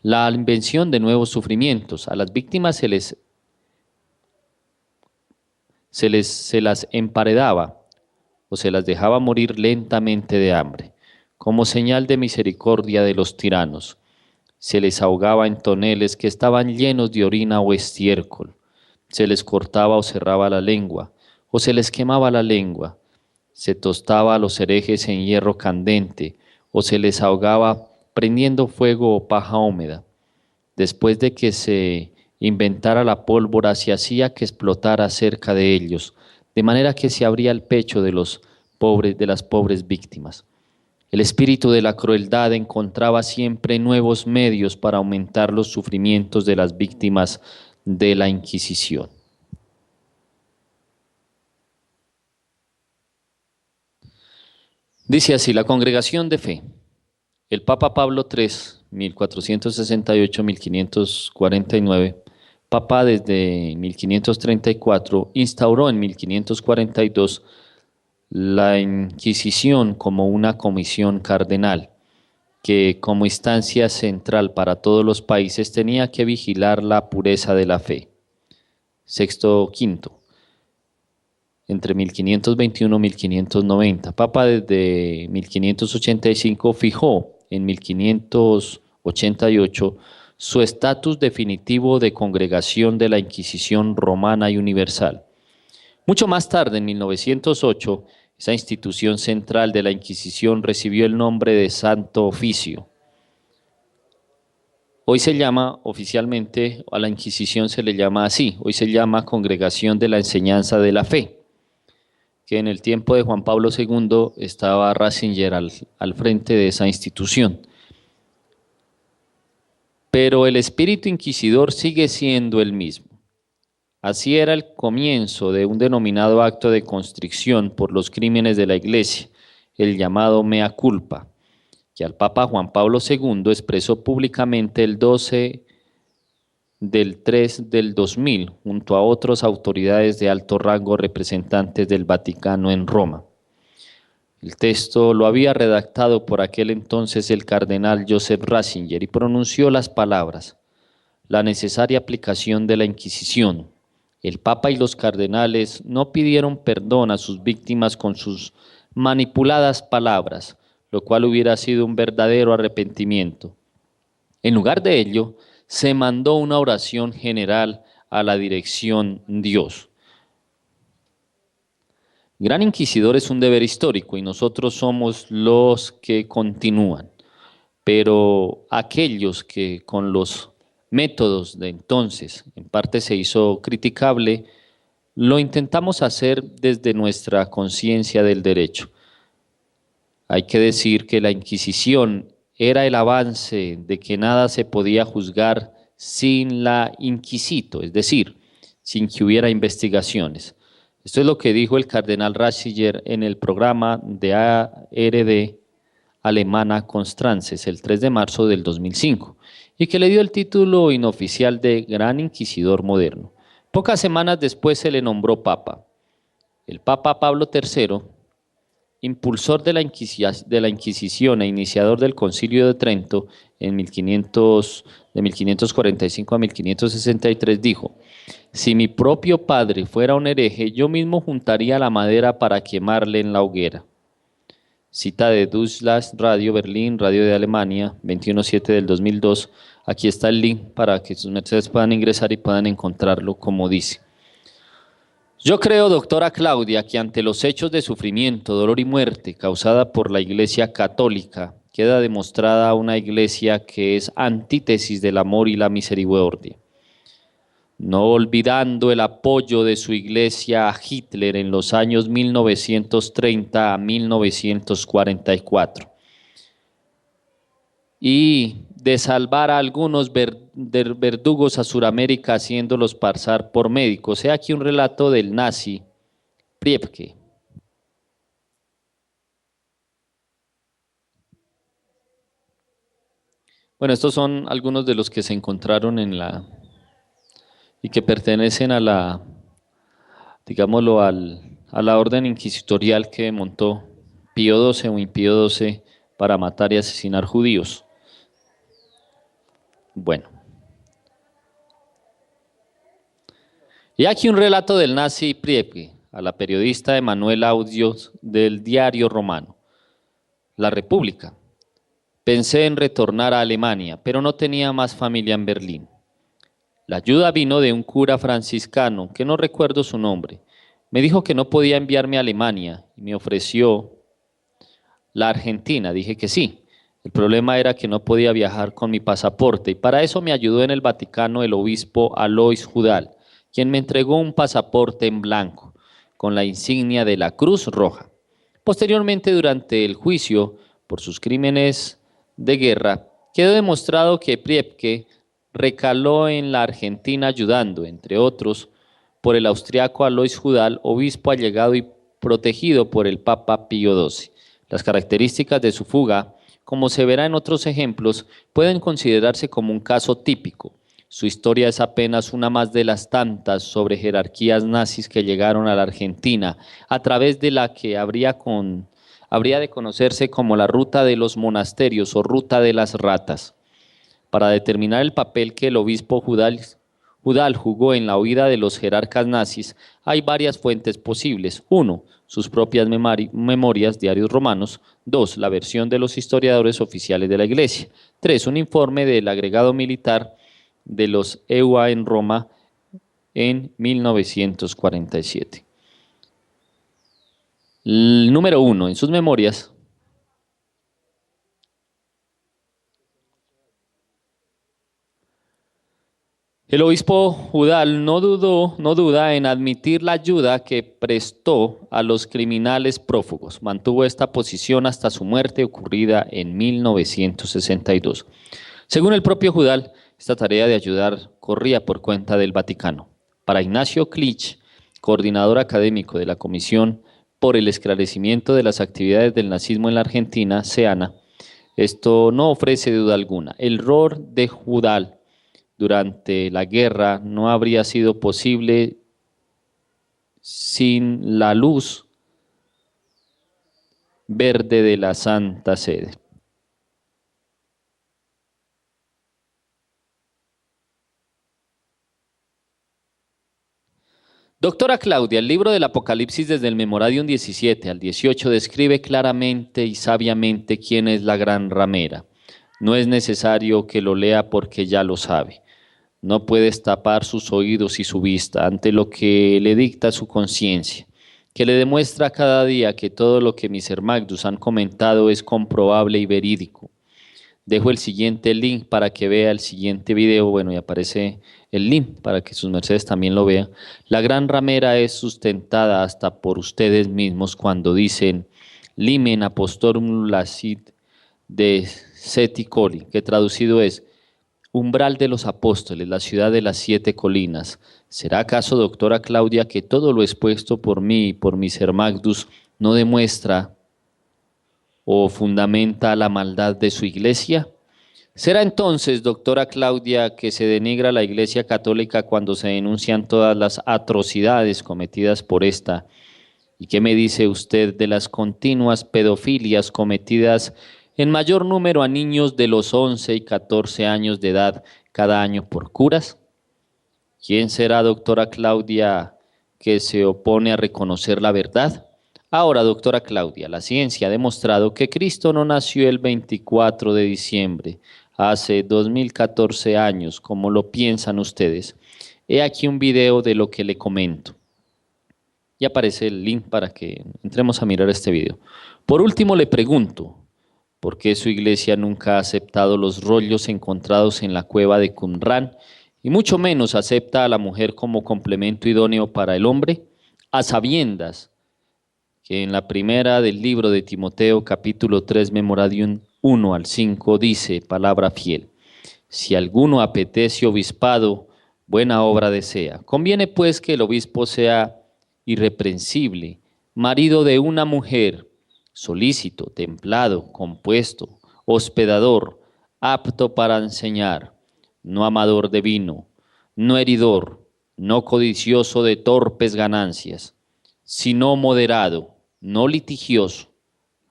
La invención de nuevos sufrimientos. A las víctimas se las emparedaba o se las dejaba morir lentamente de hambre, como señal de misericordia de los tiranos. Se les ahogaba en toneles que estaban llenos de orina o estiércol, se les cortaba o cerraba la lengua, o se les quemaba la lengua, se tostaba a los herejes en hierro candente, o se les ahogaba prendiendo fuego o paja húmeda. Después de que se inventara la pólvora, se hacía que explotara cerca de ellos, de manera que se abría el pecho de los pobres, de las pobres víctimas. El espíritu de la crueldad encontraba siempre nuevos medios para aumentar los sufrimientos de las víctimas de la Inquisición. Dice así, la Congregación de Fe. El Papa Pablo III, 1468-1549, Papa desde 1534, instauró en 1542 la Inquisición como una comisión cardenal, que como instancia central para todos los países tenía que vigilar la pureza de la fe. Sexto V, entre 1521 y 1590. Papa desde 1585 fijó en 1588 su estatus definitivo de congregación de la Inquisición romana y universal. Mucho más tarde, en 1908, esa institución central de la Inquisición recibió el nombre de Santo Oficio. Hoy se llama oficialmente, a la Inquisición se le llama así, hoy se llama Congregación de la Enseñanza de la Fe, que en el tiempo de Juan Pablo II estaba Ratzinger al frente de esa institución. Pero el espíritu inquisidor sigue siendo el mismo. Así era el comienzo de un denominado acto de constricción por los crímenes de la Iglesia, el llamado mea culpa, que al Papa Juan Pablo II expresó públicamente el 12 del 3 del 2000, junto a otras autoridades de alto rango representantes del Vaticano en Roma. El texto lo había redactado por aquel entonces el cardenal Joseph Ratzinger y pronunció las palabras: la necesaria aplicación de la Inquisición. El Papa y los cardenales no pidieron perdón a sus víctimas con sus manipuladas palabras, lo cual hubiera sido un verdadero arrepentimiento. En lugar de ello, se mandó una oración general a la dirección Dios. Gran Inquisidor es un deber histórico y nosotros somos los que continúan, pero aquellos que con los métodos de entonces, en parte se hizo criticable, lo intentamos hacer desde nuestra conciencia del derecho. Hay que decir que la Inquisición era el avance de que nada se podía juzgar sin la inquisito, es decir, sin que hubiera investigaciones. Esto es lo que dijo el cardenal Ratzinger en el programa de ARD alemana Constances el 3 de marzo del 2005 y que le dio el título inoficial de Gran Inquisidor Moderno. Pocas semanas después se le nombró Papa. El Papa Pablo III, impulsor de la Inquisición e iniciador del Concilio de Trento de 1545 a 1563, dijo: si mi propio padre fuera un hereje, yo mismo juntaría la madera para quemarle en la hoguera. Cita de Deutsche Radio Berlín, Radio de Alemania, 21/7 del 2002. Aquí está el link para que sus mercedes puedan ingresar y puedan encontrarlo como dice. Yo creo, doctora Claudia, que ante los hechos de sufrimiento, dolor y muerte causada por la Iglesia Católica, queda demostrada una Iglesia que es antítesis del amor y la misericordia. No olvidando el apoyo de su Iglesia a Hitler en los años 1930 a 1944 y de salvar a algunos verdugos a Sudamérica haciéndolos pasar por médicos. He aquí un relato del nazi Priebke. Bueno, estos son algunos de los que se encontraron en la y que pertenecen a la, digámoslo, a la orden inquisitorial que montó Pío XII o Impío XII para matar y asesinar judíos. Bueno. Y aquí un relato del nazi Priebke. a la periodista Emanuela Audios del diario romano La República. Pensé en retornar a Alemania, pero no tenía más familia en Berlín. La ayuda vino de un cura franciscano, que no recuerdo su nombre. Me dijo que no podía enviarme a Alemania y me ofreció la Argentina. Dije que sí. El problema era que no podía viajar con mi pasaporte y para eso me ayudó en el Vaticano el obispo Alois Judal, quien me entregó un pasaporte en blanco con la insignia de la Cruz Roja. Posteriormente, durante el juicio por sus crímenes de guerra, quedó demostrado que Priebke recaló en la Argentina ayudando, entre otros, por el austriaco Alois Judal, obispo allegado y protegido por el Papa Pío XII. Las características de su fuga, como se verá en otros ejemplos, pueden considerarse como un caso típico. Su historia es apenas una más de las tantas sobre jerarquías nazis que llegaron a la Argentina, a través de la que habría de conocerse como la ruta de los monasterios o ruta de las ratas. Para determinar el papel que el obispo Judal jugó en la huida de los jerarcas nazis, hay varias fuentes posibles. 1. Sus propias memorias, diarios romanos. 2. La versión de los historiadores oficiales de la Iglesia. 3. Un informe del agregado militar de los EUA en Roma en 1947. El número 1. En sus memorias, el obispo Judal no duda en admitir la ayuda que prestó a los criminales prófugos. Mantuvo esta posición hasta su muerte ocurrida en 1962. Según el propio Judal, esta tarea de ayudar corría por cuenta del Vaticano. Para Ignacio Clich, coordinador académico de la Comisión por el Esclarecimiento de las Actividades del Nazismo en la Argentina, CEANA, esto no ofrece duda alguna. El rol de Judal durante la guerra no habría sido posible sin la luz verde de la Santa Sede. Doctora Claudia, el libro del Apocalipsis desde el Memoradium 17 al 18 describe claramente y sabiamente quién es la gran ramera. No es necesario que lo lea porque ya lo sabe. No puedes tapar sus oídos y su vista ante lo que le dicta su conciencia, que le demuestra cada día que todo lo que mis hermagdus han comentado es comprobable y verídico. Dejo el siguiente link para que vea el siguiente video, bueno, y aparece el link para que sus mercedes también lo vean. La gran ramera es sustentada hasta por ustedes mismos cuando dicen Limen Apostorum Lacit de Seticoli, que traducido es umbral de los apóstoles, la ciudad de las 7 colinas. ¿Será acaso, doctora Claudia, que todo lo expuesto por mí y por mis hermagdus no demuestra o fundamenta la maldad de su iglesia? ¿Será entonces, doctora Claudia, que se denigra la Iglesia Católica cuando se denuncian todas las atrocidades cometidas por esta? ¿Y qué me dice usted de las continuas pedofilias cometidas en mayor número a niños de los 11 y 14 años de edad cada año por curas? ¿Quién será, doctora Claudia, que se opone a reconocer la verdad? Ahora, doctora Claudia, la ciencia ha demostrado que Cristo no nació el 24 de diciembre, hace 2014 años, como lo piensan ustedes. He aquí un video de lo que le comento. Y aparece el link para que entremos a mirar este video. Por último, le pregunto, ¿por qué su iglesia nunca ha aceptado los rollos encontrados en la cueva de Qumran y mucho menos acepta a la mujer como complemento idóneo para el hombre, a sabiendas que en la primera del libro de Timoteo, capítulo 3, Memoradium 1 al 5, dice, palabra fiel, si alguno apetece obispado, buena obra desea. Conviene pues que el obispo sea irreprensible, marido de una mujer, solícito, templado, compuesto, hospedador, apto para enseñar, no amador de vino, no heridor, no codicioso de torpes ganancias, sino moderado, no litigioso,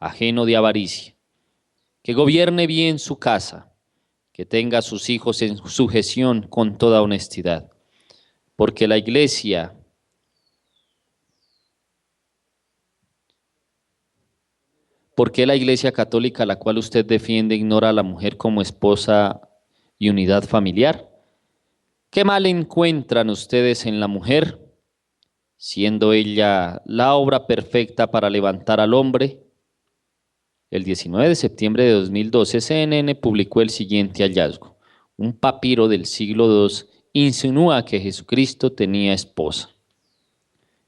ajeno de avaricia, que gobierne bien su casa, que tenga a sus hijos en sujeción con toda honestidad, porque la iglesia ¿Por qué la Iglesia Católica, la cual usted defiende, ignora a la mujer como esposa y unidad familiar? ¿Qué mal encuentran ustedes en la mujer, siendo ella la obra perfecta para levantar al hombre? El 19 de septiembre de 2012, CNN publicó el siguiente hallazgo. Un papiro del siglo II insinúa que Jesucristo tenía esposa.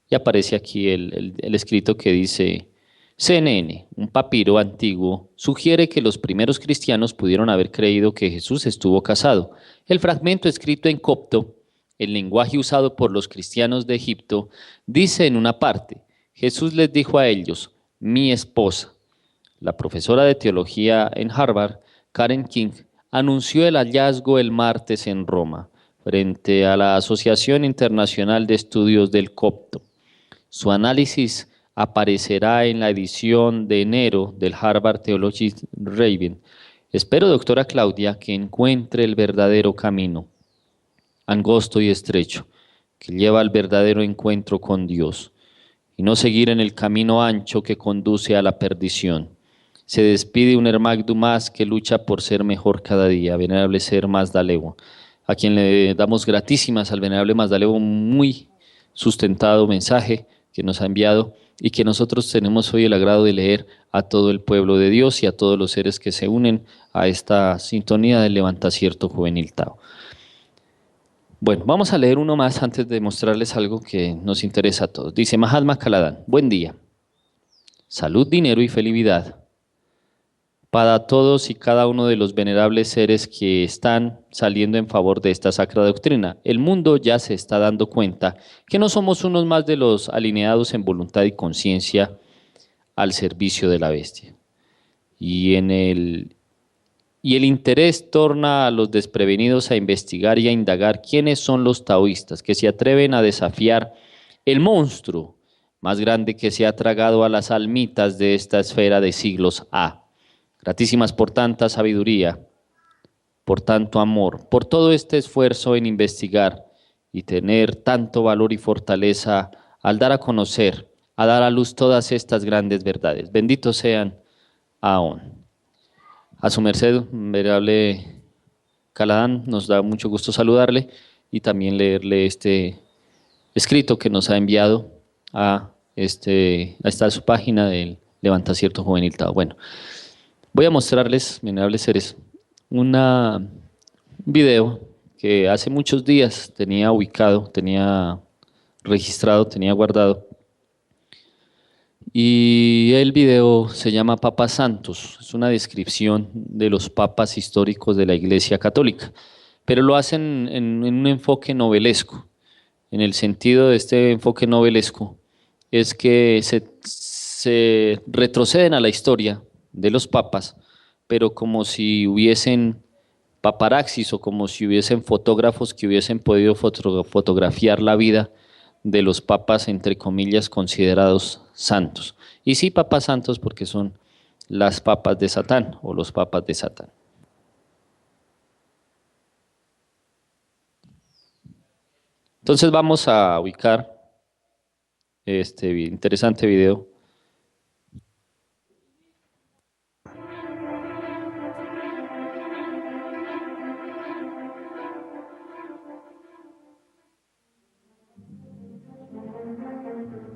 Y aparece aquí el escrito que dice: CNN, un papiro antiguo, sugiere que los primeros cristianos pudieron haber creído que Jesús estuvo casado. El fragmento escrito en copto, el lenguaje usado por los cristianos de Egipto, dice en una parte: Jesús les dijo a ellos, mi esposa. La profesora de teología en Harvard, Karen King, anunció el hallazgo el martes en Roma, frente a la Asociación Internacional de Estudios del Copto. Su análisis aparecerá en la edición de enero del Harvard Theology Review. Espero, doctora Claudia, que encuentre el verdadero camino, angosto y estrecho, que lleva al verdadero encuentro con Dios, y no seguir en el camino ancho que conduce a la perdición. Se despide un Hermag Dumas que lucha por ser mejor cada día, venerable ser Masdalevo, a quien le damos gratísimas al venerable Masdalevo, un muy sustentado mensaje que nos ha enviado y que nosotros tenemos hoy el agrado de leer a todo el pueblo de Dios y a todos los seres que se unen a esta sintonía del Levantacierto Juvenil Tao. Bueno, vamos a leer uno más antes de mostrarles algo que nos interesa a todos. Dice Mahatma Kaladan: buen día, salud, dinero y felicidad para todos y cada uno de los venerables seres que están saliendo en favor de esta sacra doctrina. El mundo ya se está dando cuenta que no somos unos más de los alineados en voluntad y conciencia al servicio de la bestia. Y el interés torna a los desprevenidos a investigar y a indagar quiénes son los taoístas que se atreven a desafiar el monstruo más grande que se ha tragado a las almitas de esta esfera de siglos A. Gratísimas por tanta sabiduría, por tanto amor, por todo este esfuerzo en investigar y tener tanto valor y fortaleza al dar a conocer, a dar a luz todas estas grandes verdades. Benditos sean aún. A su merced, venerable Caladán, nos da mucho gusto saludarle y también leerle este escrito que nos ha enviado a su página del Levantacierto Juvenil Tao. Bueno, voy a mostrarles, venerables seres, un video que hace muchos días tenía ubicado, tenía registrado, tenía guardado. Y el video se llama Papas Santos, es una descripción de los papas históricos de la Iglesia Católica, pero lo hacen en un enfoque novelesco. En el sentido de este enfoque novelesco es que se retroceden a la historia de los papas, pero como si hubiesen paparaxis o como si hubiesen fotógrafos que hubiesen podido fotografiar la vida de los papas, entre comillas, considerados santos. Y sí, papas santos porque son las papas de Satán o los papas de Satán. Entonces vamos a ubicar este interesante video.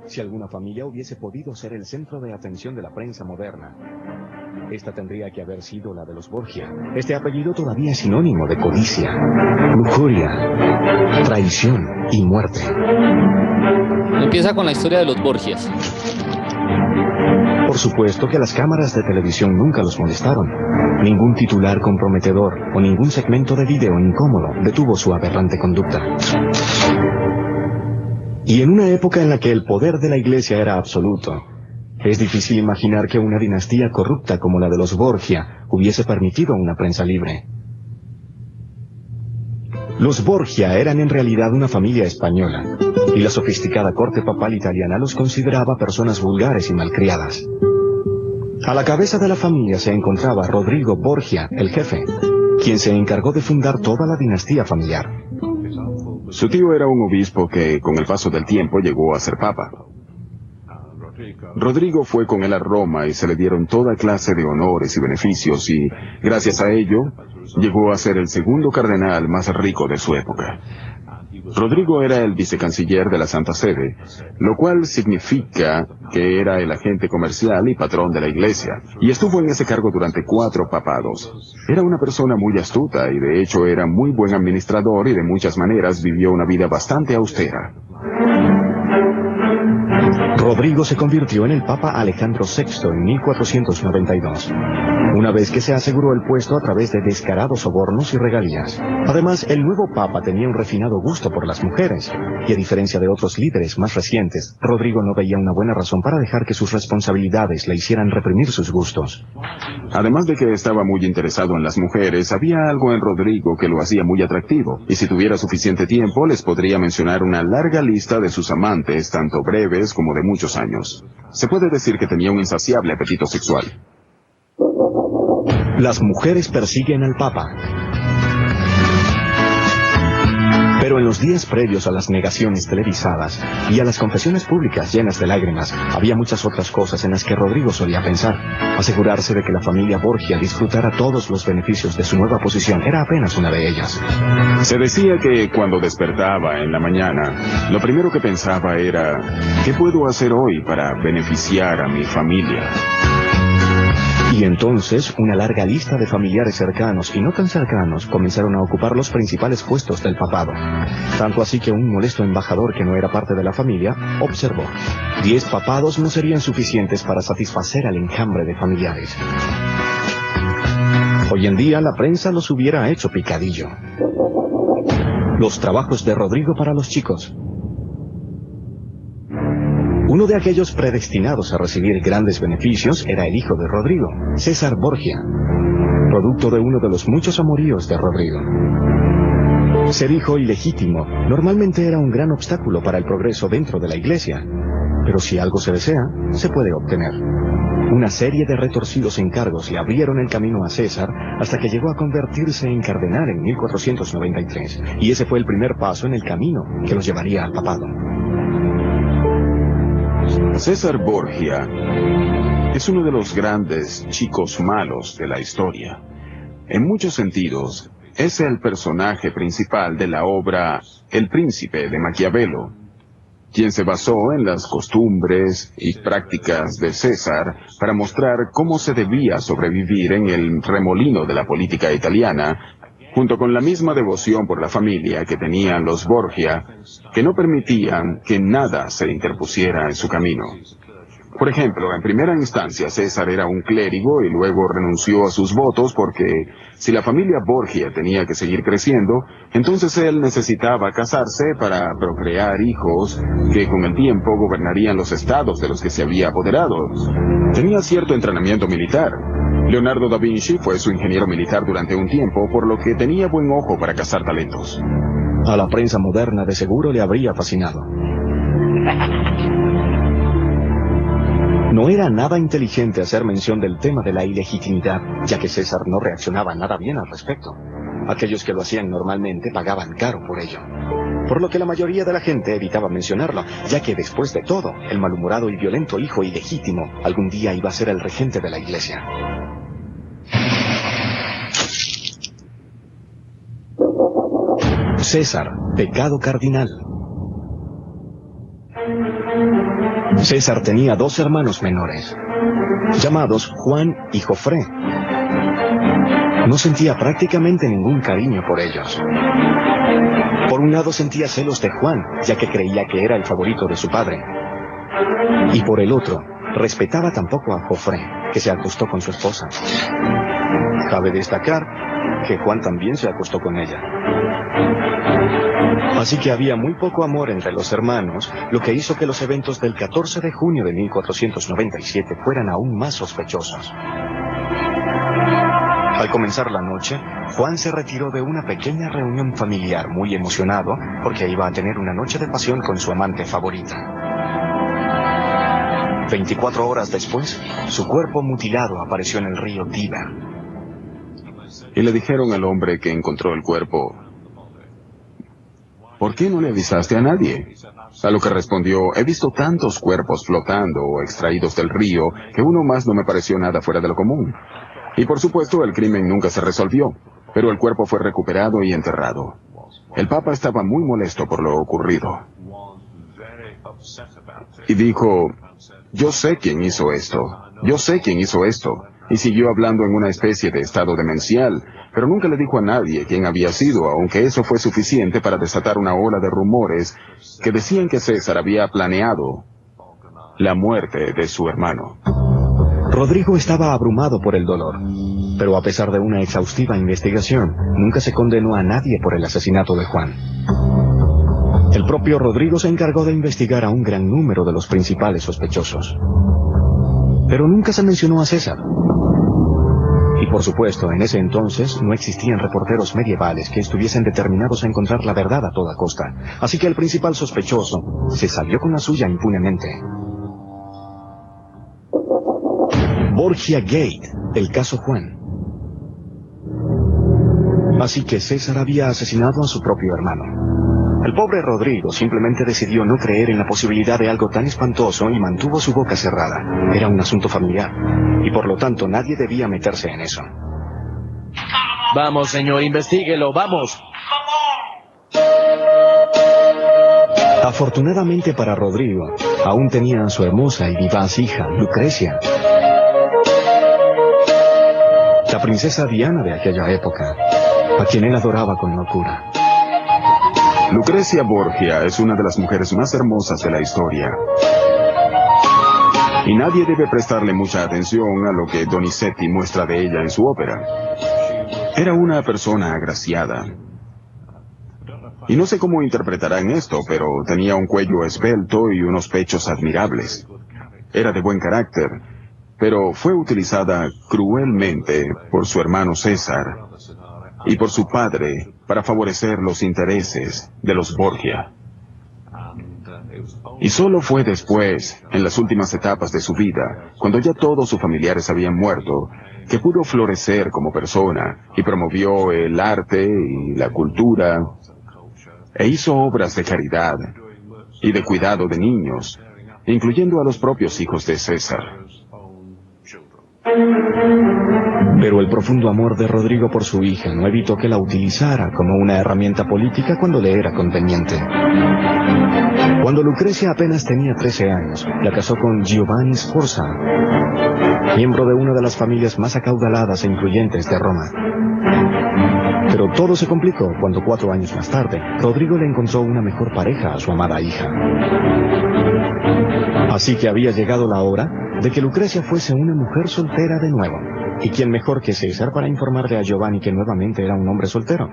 Si alguna familia hubiese podido ser el centro de atención de la prensa moderna, esta tendría que haber sido la de los Borgia. Este apellido todavía es sinónimo de codicia, lujuria, traición y muerte. Empieza con la historia de los Borgias. Por supuesto que las cámaras de televisión nunca los molestaron. Ningún titular comprometedor o ningún segmento de video incómodo detuvo su aberrante conducta. Y en una época en la que el poder de la Iglesia era absoluto, es difícil imaginar que una dinastía corrupta como la de los Borgia hubiese permitido una prensa libre. Los Borgia eran en realidad una familia española, y la sofisticada corte papal italiana los consideraba personas vulgares y malcriadas. A la cabeza de la familia se encontraba Rodrigo Borgia, el jefe, quien se encargó de fundar toda la dinastía familiar. Su tío era un obispo que, con el paso del tiempo, llegó a ser papa. Rodrigo fue con él a Roma y se le dieron toda clase de honores y beneficios y, gracias a ello, llegó a ser el segundo cardenal más rico de su época. Rodrigo era el vicecanciller de la Santa Sede, lo cual significa que era el agente comercial y patrón de la Iglesia, y estuvo en ese cargo durante 4 papados. Era una persona muy astuta y de hecho era muy buen administrador y de muchas maneras vivió una vida bastante austera. Rodrigo se convirtió en el Papa Alejandro VI en 1492, una vez que se aseguró el puesto a través de descarados sobornos y regalías. Además, el nuevo Papa tenía un refinado gusto por las mujeres, y a diferencia de otros líderes más recientes, Rodrigo no veía una buena razón para dejar que sus responsabilidades le hicieran reprimir sus gustos. Además de que estaba muy interesado en las mujeres, había algo en Rodrigo que lo hacía muy atractivo, y si tuviera suficiente tiempo les podría mencionar una larga lista de sus amantes, tanto breves como de muchos años. Se puede decir que tenía un insaciable apetito sexual. Las mujeres persiguen al Papa. Pero en los días previos a las negaciones televisadas y a las confesiones públicas llenas de lágrimas, había muchas otras cosas en las que Rodrigo solía pensar. Asegurarse de que la familia Borgia disfrutara todos los beneficios de su nueva posición era apenas una de ellas. Se decía que cuando despertaba en la mañana, lo primero que pensaba era, ¿qué puedo hacer hoy para beneficiar a mi familia? Y entonces, una larga lista de familiares cercanos y no tan cercanos comenzaron a ocupar los principales puestos del papado. Tanto así que un molesto embajador que no era parte de la familia observó: 10 papados no serían suficientes para satisfacer al enjambre de familiares. Hoy en día la prensa los hubiera hecho picadillo. Los trabajos de Rodrigo para los chicos. Uno de aquellos predestinados a recibir grandes beneficios era el hijo de Rodrigo, César Borgia, producto de uno de los muchos amoríos de Rodrigo. Ser hijo ilegítimo normalmente era un gran obstáculo para el progreso dentro de la Iglesia, pero si algo se desea, se puede obtener. Una serie de retorcidos encargos le abrieron el camino a César hasta que llegó a convertirse en cardenal en 1493, y ese fue el primer paso en el camino que los llevaría al papado. César Borgia es uno de los grandes chicos malos de la historia. En muchos sentidos, es el personaje principal de la obra El Príncipe de Maquiavelo, quien se basó en las costumbres y prácticas de César para mostrar cómo se debía sobrevivir en el remolino de la política italiana, junto con la misma devoción por la familia que tenían los Borgia, que no permitían que nada se interpusiera en su camino. Por ejemplo, en primera instancia César era un clérigo y luego renunció a sus votos porque si la familia Borgia tenía que seguir creciendo, entonces él necesitaba casarse para procrear hijos que con el tiempo gobernarían los estados de los que se había apoderado. Tenía cierto entrenamiento militar. Leonardo da Vinci fue su ingeniero militar durante un tiempo, por lo que tenía buen ojo para cazar talentos. A la prensa moderna de seguro le habría fascinado. No era nada inteligente hacer mención del tema de la ilegitimidad, ya que César no reaccionaba nada bien al respecto. Aquellos que lo hacían normalmente pagaban caro por ello. Por lo que la mayoría de la gente evitaba mencionarlo, ya que después de todo, el malhumorado y violento hijo ilegítimo algún día iba a ser el regente de la Iglesia. César, pecado cardinal. César tenía 2 hermanos menores, llamados Juan y Jofré. No sentía prácticamente ningún cariño por ellos. Por un lado sentía celos de Juan, ya que creía que era el favorito de su padre. Y por el otro, respetaba tampoco a Jofré, que se acostó con su esposa. Cabe destacar que Juan también se acostó con ella. Así que había muy poco amor entre los hermanos, lo que hizo que los eventos del 14 de junio de 1497 fueran aún más sospechosos. Al comenzar la noche, Juan se retiró de una pequeña reunión familiar muy emocionado porque iba a tener una noche de pasión con su amante favorita. 24 horas después, su cuerpo mutilado apareció en el río Tíber. Y le dijeron al hombre que encontró el cuerpo: ¿por qué no le avisaste a nadie? A lo que respondió, he visto tantos cuerpos flotando o extraídos del río que uno más no me pareció nada fuera de lo común. Y por supuesto el crimen nunca se resolvió, pero el cuerpo fue recuperado y enterrado. El Papa estaba muy molesto por lo ocurrido. Y dijo, yo sé quién hizo esto, yo sé quién hizo esto. Y siguió hablando en una especie de estado demencial, pero nunca le dijo a nadie quién había sido, aunque eso fue suficiente para desatar una ola de rumores que decían que César había planeado la muerte de su hermano. Rodrigo estaba abrumado por el dolor, pero a pesar de una exhaustiva investigación, nunca se condenó a nadie por el asesinato de Juan. El propio Rodrigo se encargó de investigar a un gran número de los principales sospechosos. Pero nunca se mencionó a César. Y por supuesto, en ese entonces no existían reporteros medievales que estuviesen determinados a encontrar la verdad a toda costa. Así que el principal sospechoso se salió con la suya impunemente. Borgia Gate, el caso Juan. Así que César había asesinado a su propio hermano. El pobre Rodrigo simplemente decidió no creer en la posibilidad de algo tan espantoso y mantuvo su boca cerrada. Era un asunto familiar, y por lo tanto nadie debía meterse en eso. Vamos, señor, investíguelo, vamos. Afortunadamente para Rodrigo, aún tenía a su hermosa y vivaz hija, Lucrecia, la princesa Diana de aquella época, a quien él adoraba con locura. Lucrecia Borgia es una de las mujeres más hermosas de la historia. Y nadie debe prestarle mucha atención a lo que Donizetti muestra de ella en su ópera. Era una persona agraciada. Y no sé cómo interpretarán esto, pero tenía un cuello esbelto y unos pechos admirables. Era de buen carácter, pero fue utilizada cruelmente por su hermano César y por su padre para favorecer los intereses de los Borgia. Y solo fue después, en las últimas etapas de su vida, cuando ya todos sus familiares habían muerto, que pudo florecer como persona y promovió el arte y la cultura, e hizo obras de caridad y de cuidado de niños, incluyendo a los propios hijos de César. Pero el profundo amor de Rodrigo por su hija no evitó que la utilizara como una herramienta política cuando le era conveniente. Cuando Lucrecia apenas tenía 13 años, la casó con Giovanni Sforza, miembro de una de las familias más acaudaladas e influyentes de Roma. Pero todo se complicó cuando 4 años más tarde, Rodrigo le encontró una mejor pareja a su amada hija. Así que había llegado la hora de que Lucrecia fuese una mujer soltera de nuevo. ¿Y quién mejor que César para informarle a Giovanni que nuevamente era un hombre soltero?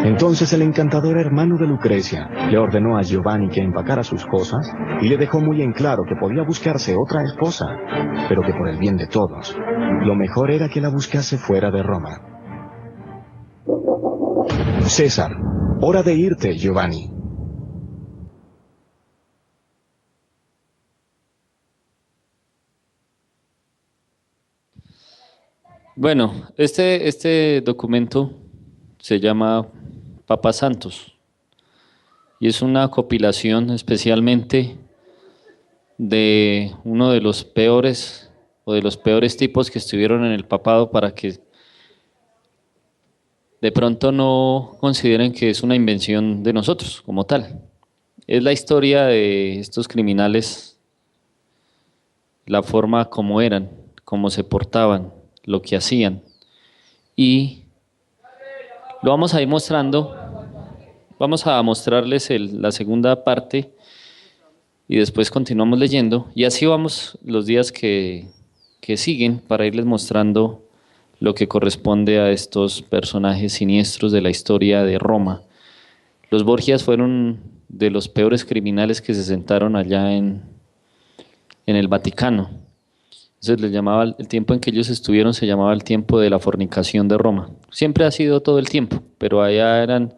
Entonces el encantador hermano de Lucrecia le ordenó a Giovanni que empacara sus cosas y le dejó muy en claro que podía buscarse otra esposa, pero que por el bien de todos, lo mejor era que la buscase fuera de Roma. César, hora de irte, Giovanni. Bueno, este documento se llama Papa Santos y es una compilación especialmente de uno de los peores tipos que estuvieron en el papado para que de pronto no consideren que es una invención de nosotros como tal. Es la historia de estos criminales, la forma como eran, cómo se portaban, lo que hacían, y lo vamos a ir mostrando. Vamos a mostrarles la segunda parte y después continuamos leyendo, y así vamos los días que siguen para irles mostrando lo que corresponde a estos personajes siniestros de la historia de Roma. Los Borgias fueron de los peores criminales que se sentaron allá en el Vaticano. Entonces les llamaba, el tiempo en que ellos estuvieron se llamaba el tiempo de la fornicación de Roma. Siempre ha sido todo el tiempo, pero allá en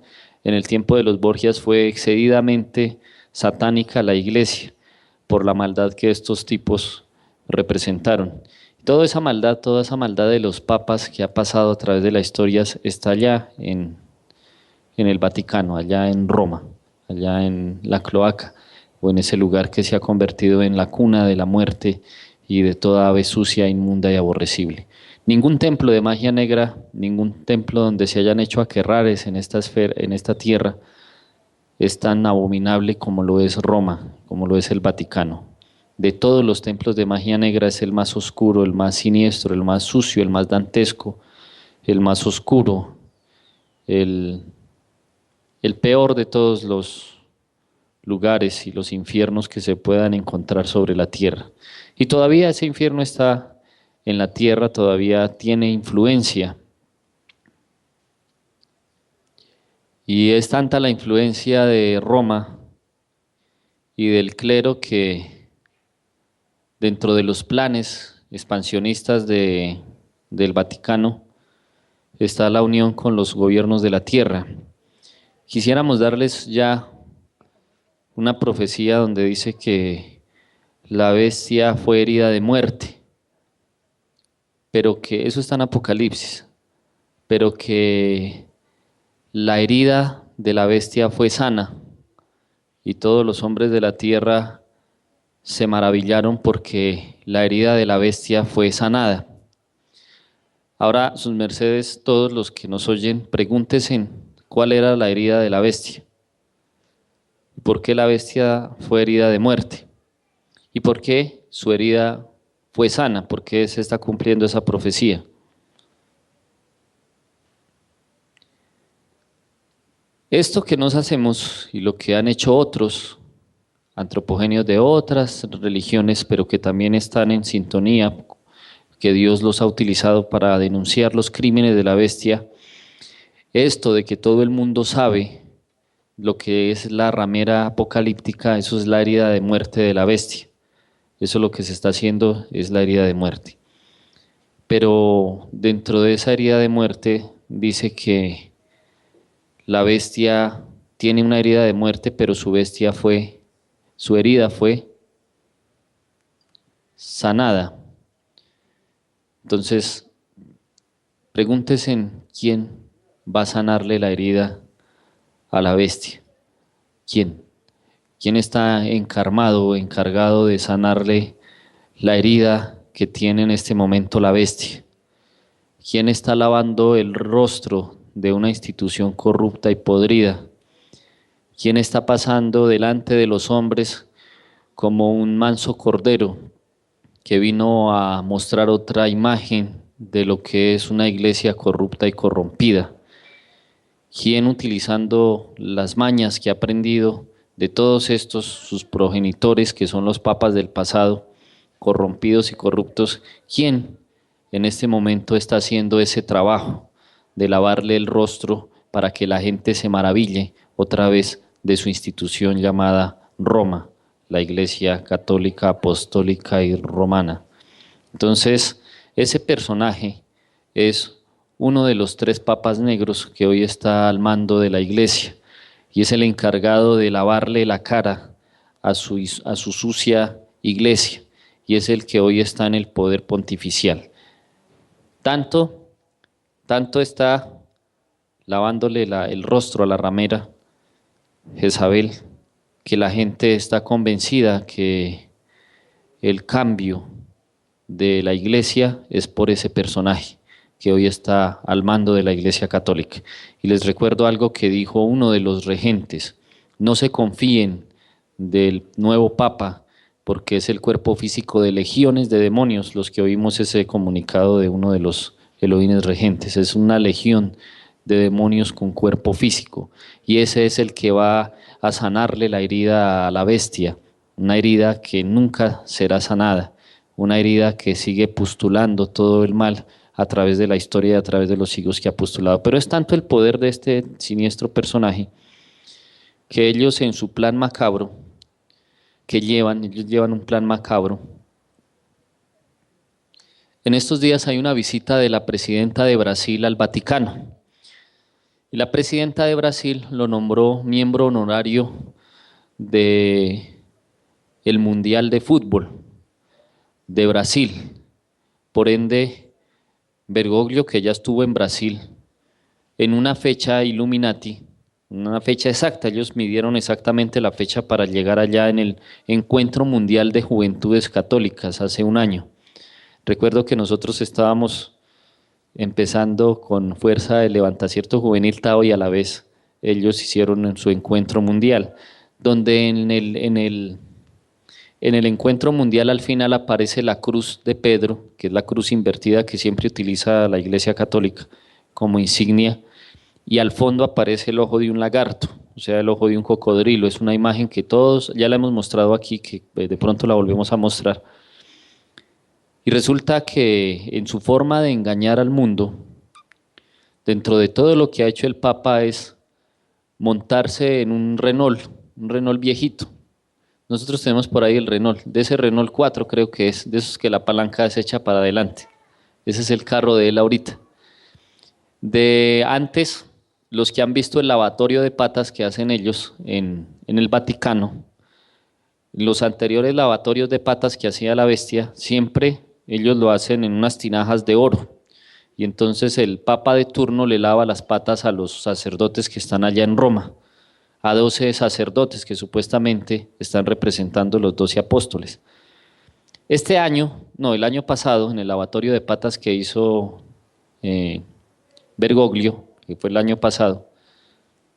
el tiempo de los Borgias fue excedidamente satánica la iglesia por la maldad que estos tipos representaron. Toda esa maldad de los papas que ha pasado a través de la historia está allá en en el Vaticano, allá en Roma, allá en la cloaca, o en ese lugar que se ha convertido en la cuna de la muerte y de toda ave sucia, inmunda y aborrecible. Ningún templo de magia negra, ningún templo donde se hayan hecho aquelarres en esta esfera, en esta tierra, es tan abominable como lo es Roma, como lo es el Vaticano. De todos los templos de magia negra es el más oscuro, el más siniestro, el más sucio, el más dantesco, el más oscuro, el, el peor de todos los lugares y los infiernos que se puedan encontrar sobre la tierra. Y todavía ese infierno está en la tierra, todavía tiene influencia. Y es tanta la influencia de Roma y del clero que dentro de los planes expansionistas del Vaticano está la unión con los gobiernos de la tierra. Quisiéramos darles ya una profecía donde dice que la bestia fue herida de muerte, pero que eso está en Apocalipsis, pero que la herida de la bestia fue sana y todos los hombres de la tierra se maravillaron porque la herida de la bestia fue sanada. Ahora, sus mercedes, todos los que nos oyen, pregúntense cuál era la herida de la bestia. ¿Por qué la bestia fue herida de muerte? ¿Y por qué su herida fue sana? ¿Por qué se está cumpliendo esa profecía? Esto que nos hacemos y lo que han hecho otros antropogenios de otras religiones, pero que también están en sintonía, que Dios los ha utilizado para denunciar los crímenes de la bestia, esto de que todo el mundo sabe lo que es la ramera apocalíptica, eso es la herida de muerte de la bestia. Eso lo que se está haciendo es la herida de muerte. Pero dentro de esa herida de muerte dice que la bestia tiene una herida de muerte, pero su herida fue sanada. Entonces, pregúntese en quién va a sanarle la herida a la bestia. ¿Quién? ¿Quién está encarmado o encargado de sanarle la herida que tiene en este momento la bestia? ¿Quién está lavando el rostro de una institución corrupta y podrida? ¿Quién está pasando delante de los hombres como un manso cordero que vino a mostrar otra imagen de lo que es una iglesia corrupta y corrompida? ¿Quién, utilizando las mañas que ha aprendido de todos estos sus progenitores, que son los papas del pasado, corrompidos y corruptos, quién en este momento está haciendo ese trabajo de lavarle el rostro para que la gente se maraville otra vez de su institución llamada Roma, la Iglesia Católica, Apostólica y Romana? Entonces, ese personaje es uno de los 3 papas negros que hoy está al mando de la Iglesia y es el encargado de lavarle la cara a su sucia Iglesia y es el que hoy está en el poder pontificial. Tanto está lavándole el rostro a la ramera Jezabel, que la gente está convencida que el cambio de la iglesia es por ese personaje que hoy está al mando de la Iglesia Católica. Y les recuerdo algo que dijo uno de los regentes: no se confíen del nuevo Papa, porque es el cuerpo físico de legiones de demonios. Los que oímos ese comunicado de uno de los Elohines regentes, es una legión de demonios con cuerpo físico, y ese es el que va a sanarle la herida a la bestia, una herida que nunca será sanada, una herida que sigue postulando todo el mal a través de la historia y a través de los siglos que ha postulado. Pero es tanto el poder de este siniestro personaje que ellos, en su plan macabro ellos llevan un plan macabro. En estos días hay una visita de la presidenta de Brasil al Vaticano. Y la presidenta de Brasil lo nombró miembro honorario del Mundial de Fútbol de Brasil. Por ende, Bergoglio, que ya estuvo en Brasil en una fecha Illuminati, una fecha exacta. Ellos midieron exactamente la fecha para llegar allá en el Encuentro Mundial de Juventudes Católicas hace un año. Recuerdo que nosotros estábamos empezando con fuerza de Levantacierto Juvenil Tao y a la vez ellos hicieron su encuentro mundial, donde en el encuentro mundial al final aparece la cruz de Pedro, que es la cruz invertida que siempre utiliza la Iglesia Católica como insignia, y al fondo aparece el ojo de un lagarto, o sea, el ojo de un cocodrilo. Es una imagen que todos ya la hemos mostrado aquí, que de pronto la volvemos a mostrar. Y resulta que en su forma de engañar al mundo, dentro de todo lo que ha hecho el Papa es montarse en un Renault viejito. Nosotros tenemos por ahí el Renault, de ese Renault 4 creo que es, de esos que la palanca es hecha para adelante. Ese es el carro de él ahorita. De antes, los que han visto el lavatorio de patas que hacen ellos en el Vaticano, los anteriores lavatorios de patas que hacía la bestia, siempre ellos lo hacen en unas tinajas de oro. Y entonces el Papa de turno le lava las patas a los sacerdotes que están allá en Roma, a 12 sacerdotes que supuestamente están representando los 12 apóstoles. Este año, no, el año pasado, en el lavatorio de patas que hizo Bergoglio, que fue el año pasado,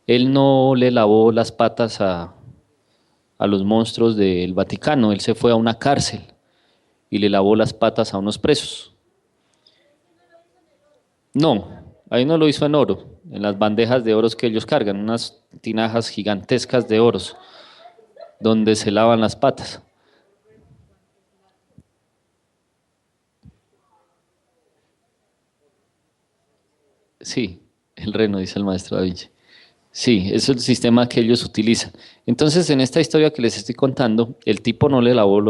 él no le lavó las patas a los monstruos del Vaticano, él se fue a una cárcel y le lavó las patas a unos presos. No, ahí no lo hizo en oro, en las bandejas de oros que ellos cargan, unas tinajas gigantescas de oros, donde se lavan las patas. Sí, el reno, dice el maestro Da Vinci. Sí, es el sistema que ellos utilizan. Entonces, en esta historia que les estoy contando, el tipo no le lavó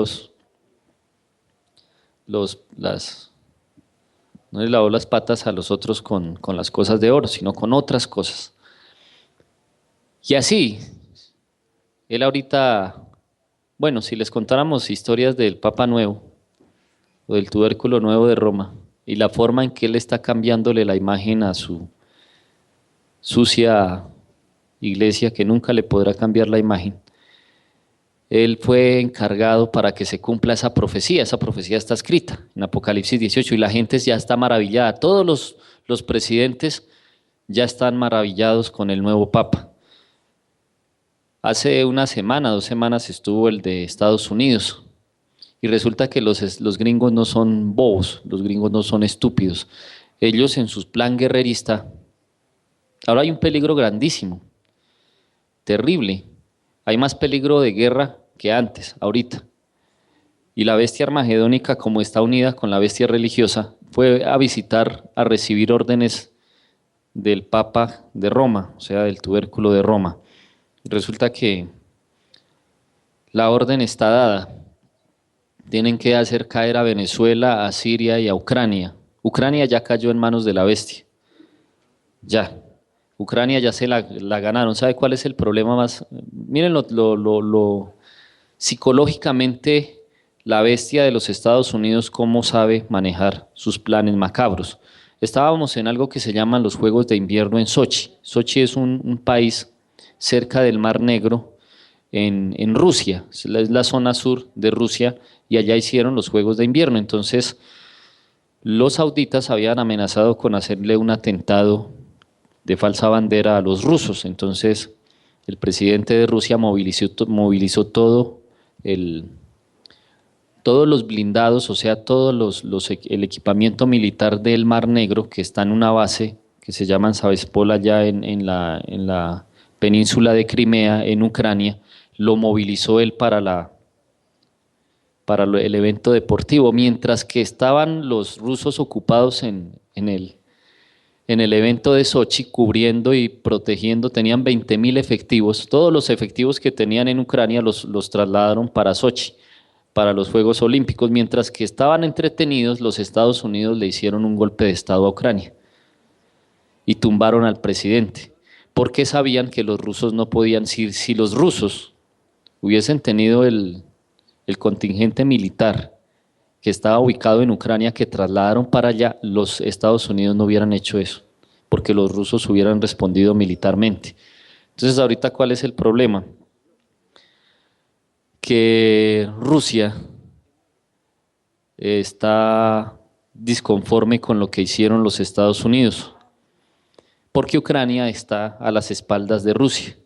no le lavó las patas a los otros con las cosas de oro, sino con otras cosas. Y así, él ahorita, bueno, si les contáramos historias del Papa Nuevo, o del tubérculo nuevo de Roma, y la forma en que él está cambiándole la imagen a su sucia iglesia, que nunca le podrá cambiar la imagen, él fue encargado para que se cumpla esa profecía está escrita en Apocalipsis 18 y la gente ya está maravillada, todos los presidentes ya están maravillados con el nuevo Papa. Hace una semana, 2 semanas estuvo el de Estados Unidos y resulta que los gringos no son bobos, los gringos no son estúpidos, ellos en su plan guerrerista, ahora hay un peligro grandísimo, terrible. Hay más peligro de guerra que antes, ahorita. Y la bestia armagedónica, como está unida con la bestia religiosa, fue a visitar, a recibir órdenes del Papa de Roma, o sea, del tubérculo de Roma. Resulta que la orden está dada. Tienen que hacer caer a Venezuela, a Siria y a Ucrania. Ucrania ya cayó en manos de la bestia. Ya. Ucrania ya se la ganaron. ¿Sabe cuál es el problema más? Miren psicológicamente la bestia de los Estados Unidos cómo sabe manejar sus planes macabros. Estábamos en algo que se llaman los Juegos de Invierno en Sochi. Sochi es un país cerca del Mar Negro en Rusia, es la zona sur de Rusia y allá hicieron los Juegos de Invierno. Entonces los sauditas habían amenazado con hacerle un atentado de falsa bandera a los rusos. Entonces el presidente de Rusia movilizó todos los blindados, o sea, el equipamiento militar del Mar Negro que está en una base que se llama Sevastopol allá en la península de Crimea, en Ucrania, lo movilizó él para el evento deportivo, mientras que estaban los rusos ocupados en el evento de Sochi, cubriendo y protegiendo, tenían 20.000 efectivos, todos los efectivos que tenían en Ucrania los trasladaron para Sochi, para los Juegos Olímpicos, mientras que estaban entretenidos, los Estados Unidos le hicieron un golpe de Estado a Ucrania y tumbaron al presidente, porque sabían que los rusos no podían ir. Si los rusos hubiesen tenido el contingente militar que estaba ubicado en Ucrania, que trasladaron para allá, los Estados Unidos no hubieran hecho eso, porque los rusos hubieran respondido militarmente. Entonces, ahorita, ¿cuál es el problema? Que Rusia está disconforme con lo que hicieron los Estados Unidos, porque Ucrania está a las espaldas de Rusia.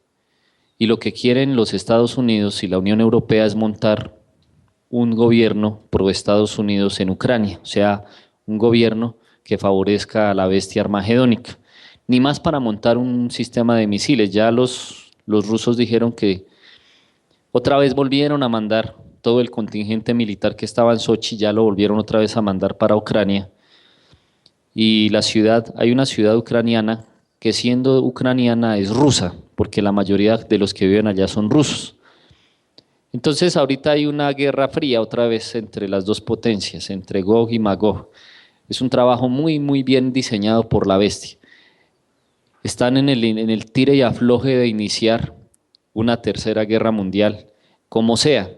Y lo que quieren los Estados Unidos y la Unión Europea es montar un gobierno pro Estados Unidos en Ucrania, o sea, un gobierno que favorezca a la bestia armagedónica. Ni más para montar un sistema de misiles. Ya los rusos dijeron que otra vez volvieron a mandar todo el contingente militar que estaba en Sochi, ya lo volvieron otra vez a mandar para Ucrania. Y hay una ciudad ucraniana que siendo ucraniana es rusa, porque la mayoría de los que viven allá son rusos. Entonces ahorita hay una guerra fría otra vez entre las dos potencias, entre Gog y Magog. Es un trabajo muy, muy bien diseñado por la bestia. Están en el tire y afloje de iniciar una tercera guerra mundial, como sea.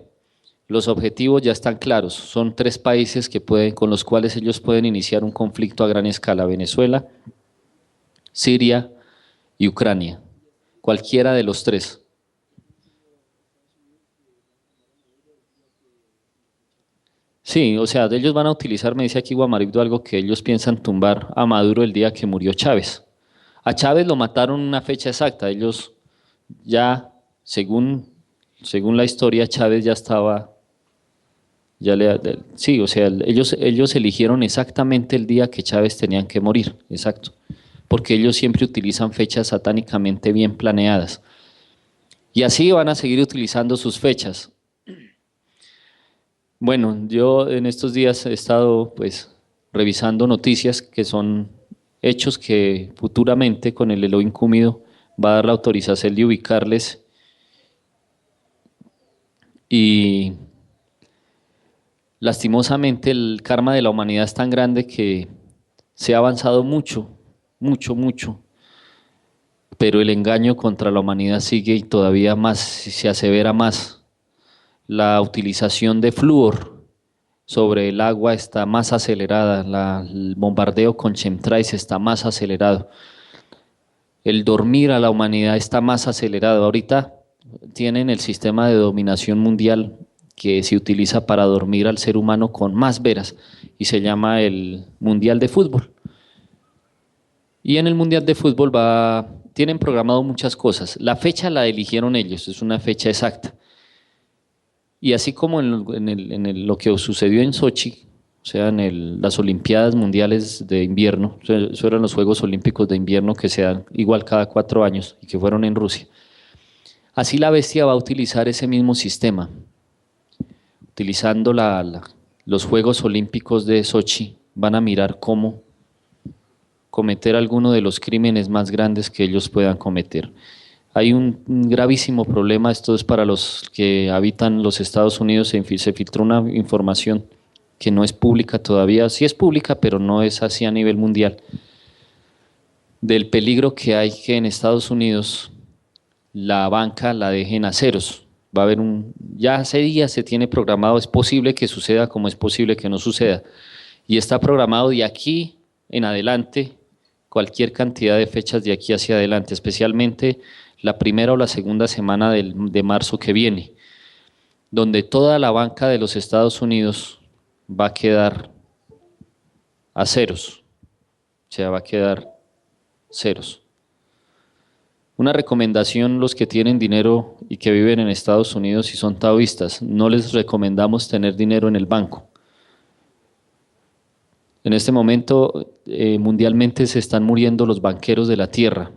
Los objetivos ya están claros. Son 3 países con los cuales ellos pueden iniciar un conflicto a gran escala: Venezuela, Siria y Ucrania. Cualquiera de los 3. Sí, o sea, ellos van a utilizar, me dice aquí Guamaribdo, algo que ellos piensan tumbar a Maduro el día que murió Chávez. A Chávez lo mataron en una fecha exacta. Ellos ya, según la historia, Chávez ya estaba, sí, o sea, ellos eligieron exactamente el día que Chávez tenían que morir, exacto, porque ellos siempre utilizan fechas satánicamente bien planeadas. Y así van a seguir utilizando sus fechas. Bueno, yo en estos días he estado pues revisando noticias que son hechos que futuramente con el Elohim Cúmido va a dar la autorización de ubicarles, y lastimosamente el karma de la humanidad es tan grande que se ha avanzado mucho, mucho, mucho, pero el engaño contra la humanidad sigue y todavía más, se asevera más. La utilización de flúor sobre el agua está más acelerada, el bombardeo con chemtrails está más acelerado, el dormir a la humanidad está más acelerado. Ahorita tienen el sistema de dominación mundial que se utiliza para dormir al ser humano con más veras y se llama el Mundial de Fútbol. Y en el Mundial de Fútbol tienen programado muchas cosas. La fecha la eligieron ellos, es una fecha exacta. Y así como lo que sucedió en Sochi, o sea, las Olimpiadas Mundiales de Invierno, o sea, eso eran los Juegos Olímpicos de Invierno que se dan igual cada 4 años y que fueron en Rusia. Así la bestia va a utilizar ese mismo sistema, utilizando los Juegos Olímpicos de Sochi, van a mirar cómo cometer alguno de los crímenes más grandes que ellos puedan cometer. Hay un gravísimo problema, esto es para los que habitan los Estados Unidos, se filtró una información que no es pública todavía, sí es pública, pero no es así a nivel mundial, del peligro que hay que en Estados Unidos la banca la dejen a ceros. Va a haber ya hace días se tiene programado, es posible que suceda como es posible que no suceda, y está programado de aquí en adelante, cualquier cantidad de fechas de aquí hacia adelante, especialmente la primera o la segunda semana de marzo que viene, donde toda la banca de los Estados Unidos va a quedar a ceros, o sea, va a quedar ceros. Una recomendación: los que tienen dinero y que viven en Estados Unidos y son taoístas, no les recomendamos tener dinero en el banco. En este momento, mundialmente se están muriendo los banqueros de la tierra.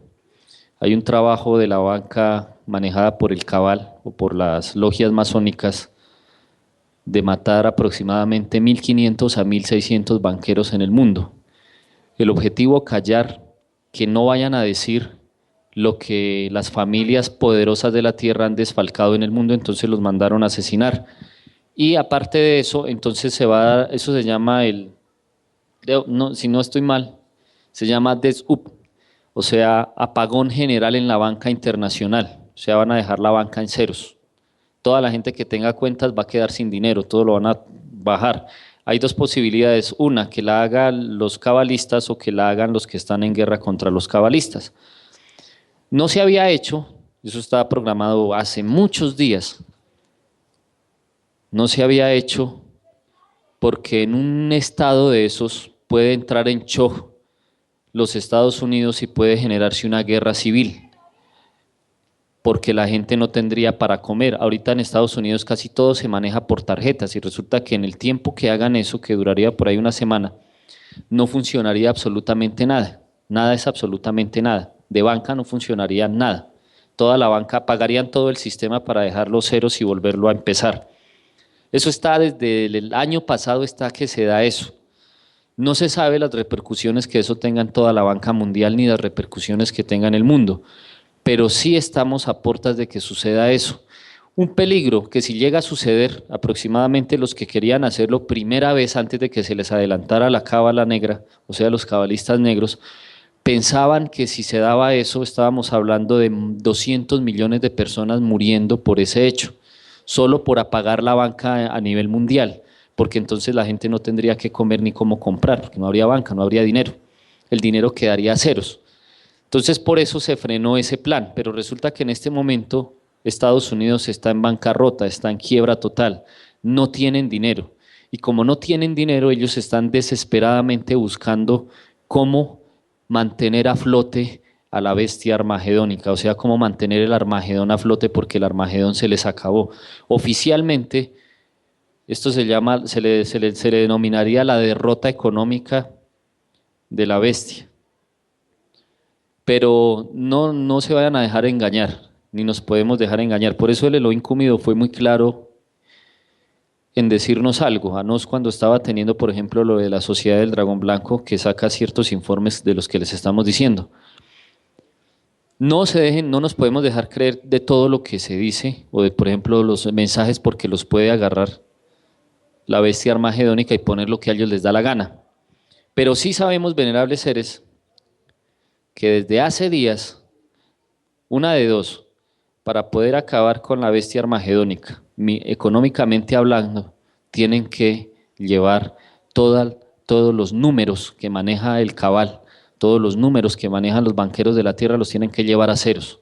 Hay un trabajo de la banca manejada por el Cabal o por las logias masónicas de matar aproximadamente 1.500 a 1.600 banqueros en el mundo. El objetivo: callar, que no vayan a decir lo que las familias poderosas de la tierra han desfalcado en el mundo, entonces los mandaron a asesinar. Y aparte de eso, entonces eso se llama si no estoy mal, se llama desup, o sea, apagón general en la banca internacional, o sea, van a dejar la banca en ceros. Toda la gente que tenga cuentas va a quedar sin dinero, todo lo van a bajar. Hay 2 posibilidades: una, que la hagan los cabalistas, o que la hagan los que están en guerra contra los cabalistas. No se había hecho, Eso estaba programado hace muchos días. No se había hecho porque en un estado de esos puede entrar en shock los Estados Unidos y puede generarse una guerra civil, porque la gente no tendría para comer. Ahorita en Estados Unidos casi todo se maneja por tarjetas y resulta que en el tiempo que hagan eso, que duraría por ahí una semana, no funcionaría absolutamente nada. Nada es absolutamente nada. De banca no funcionaría nada. Toda la banca pagarían todo el sistema para dejar los ceros y volverlo a empezar. Eso está desde el año pasado, está que se da eso. No se sabe las repercusiones que eso tenga en toda la banca mundial ni las repercusiones que tenga en el mundo, pero sí estamos a puertas de que suceda eso. Un peligro que si llega a suceder, aproximadamente los que querían hacerlo primera vez antes de que se les adelantara la cábala negra, o sea, los cabalistas negros, pensaban que si se daba eso, estábamos hablando de 200 millones de personas muriendo por ese hecho, solo por apagar la banca a nivel mundial, porque entonces la gente no tendría que comer ni cómo comprar, porque no habría banca, no habría dinero, el dinero quedaría a ceros. Entonces por eso se frenó ese plan, pero resulta que en este momento Estados Unidos está en bancarrota, está en quiebra total, no tienen dinero, y como no tienen dinero, ellos están desesperadamente buscando cómo mantener a flote a la bestia armagedónica, o sea, cómo mantener el Armagedón a flote porque el Armagedón se les acabó. Oficialmente, esto se llama, se le denominaría la derrota económica de la bestia. Pero no se vayan a dejar engañar, ni nos podemos dejar engañar. Por eso el Elohim Cúmido fue muy claro en decirnos algo. A nos cuando estaba teniendo, por ejemplo, lo de la Sociedad del Dragón Blanco, que saca ciertos informes de los que les estamos diciendo. No se dejen, no nos podemos dejar creer de todo lo que se dice, o de, por ejemplo, los mensajes, porque los puede agarrar la bestia armagedónica y poner lo que a ellos les da la gana. Pero sí sabemos, venerables seres, que desde hace días, una de dos, para poder acabar con la bestia armagedónica, económicamente hablando, tienen que llevar todos los números que maneja el cabal, todos los números que manejan los banqueros de la tierra los tienen que llevar a ceros.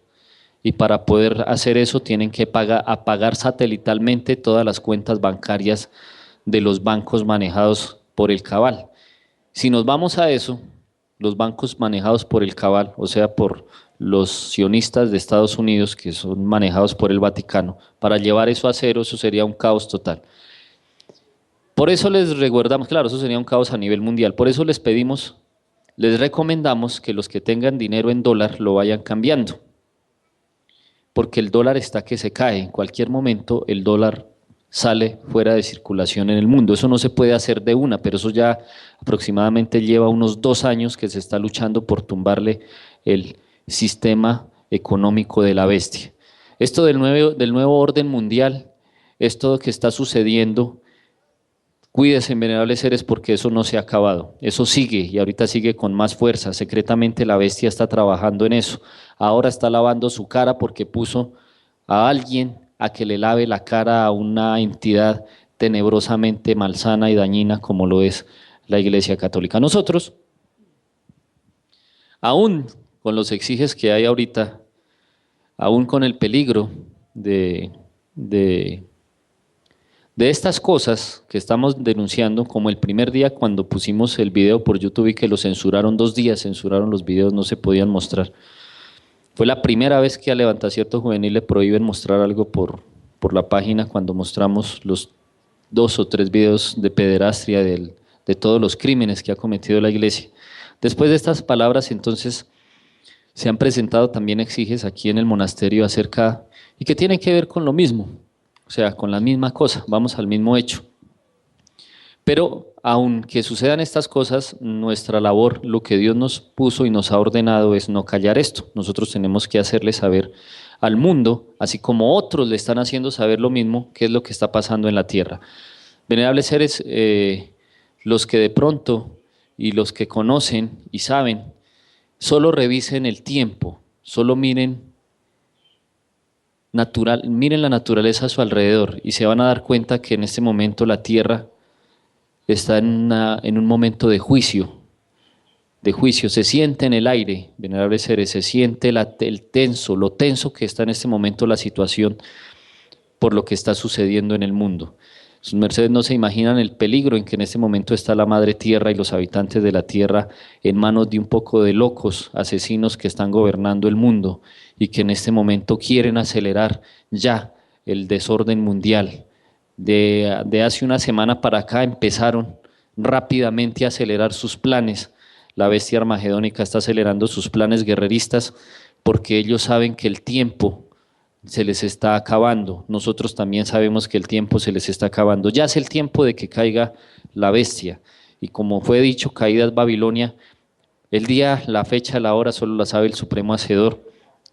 Y para poder hacer eso tienen que apagar satelitalmente todas las cuentas bancarias de los bancos manejados por el cabal. Si nos vamos a eso, los bancos manejados por el cabal, o sea, por los sionistas de Estados Unidos, que son manejados por el Vaticano, para llevar eso a cero, eso sería un caos total. Por eso les recordamos, claro, eso sería un caos a nivel mundial, por eso les pedimos, les recomendamos que los que tengan dinero en dólar lo vayan cambiando, porque el dólar está que se cae, en cualquier momento el dólar sale fuera de circulación en el mundo. Eso no se puede hacer de una, pero eso ya aproximadamente lleva unos 2 años que se está luchando por tumbarle el sistema económico de la bestia. Esto del nuevo orden mundial, esto que está sucediendo, cuídense, venerables seres, porque eso no se ha acabado. Eso sigue y ahorita sigue con más fuerza. Secretamente la bestia está trabajando en eso. Ahora está lavando su cara porque puso a alguien a que le lave la cara a una entidad tenebrosamente malsana y dañina como lo es la Iglesia Católica. Nosotros, aún con los exiges que hay ahorita, aún con el peligro de estas cosas que estamos denunciando, como el primer día cuando pusimos el video por YouTube y que lo censuraron 2 días, censuraron los videos, no se podían mostrar. Fue la primera vez que a Levantacierto Juvenil le prohíben mostrar algo por la página cuando mostramos los 2 o 3 videos de pederastria de todos los crímenes que ha cometido la iglesia. Después de estas palabras, entonces, se han presentado también exiges aquí en el monasterio acerca, y que tienen que ver con lo mismo, o sea, con la misma cosa, vamos al mismo hecho. Pero aunque sucedan estas cosas, nuestra labor, lo que Dios nos puso y nos ha ordenado es no callar esto. Nosotros tenemos que hacerle saber al mundo, así como otros le están haciendo saber lo mismo, qué es lo que está pasando en la tierra. Venerables seres, los que de pronto y los que conocen y saben, solo revisen el tiempo, solo miren la naturaleza a su alrededor y se van a dar cuenta que en este momento la tierra está en un momento de juicio, de juicio. Se siente en el aire, venerables seres, se siente lo tenso que está en este momento la situación por lo que está sucediendo en el mundo. Sus mercedes no se imaginan el peligro en que en este momento está la madre tierra y los habitantes de la tierra en manos de un poco de locos asesinos que están gobernando el mundo y que en este momento quieren acelerar ya el desorden mundial. De hace una semana para acá empezaron rápidamente a acelerar sus planes. La bestia armagedónica está acelerando sus planes guerreristas porque ellos saben que el tiempo se les está acabando. Nosotros también sabemos que el tiempo se les está acabando. Ya es el tiempo de que caiga la bestia. Y como fue dicho, caída es Babilonia. El día, la fecha, la hora solo la sabe el Supremo Hacedor,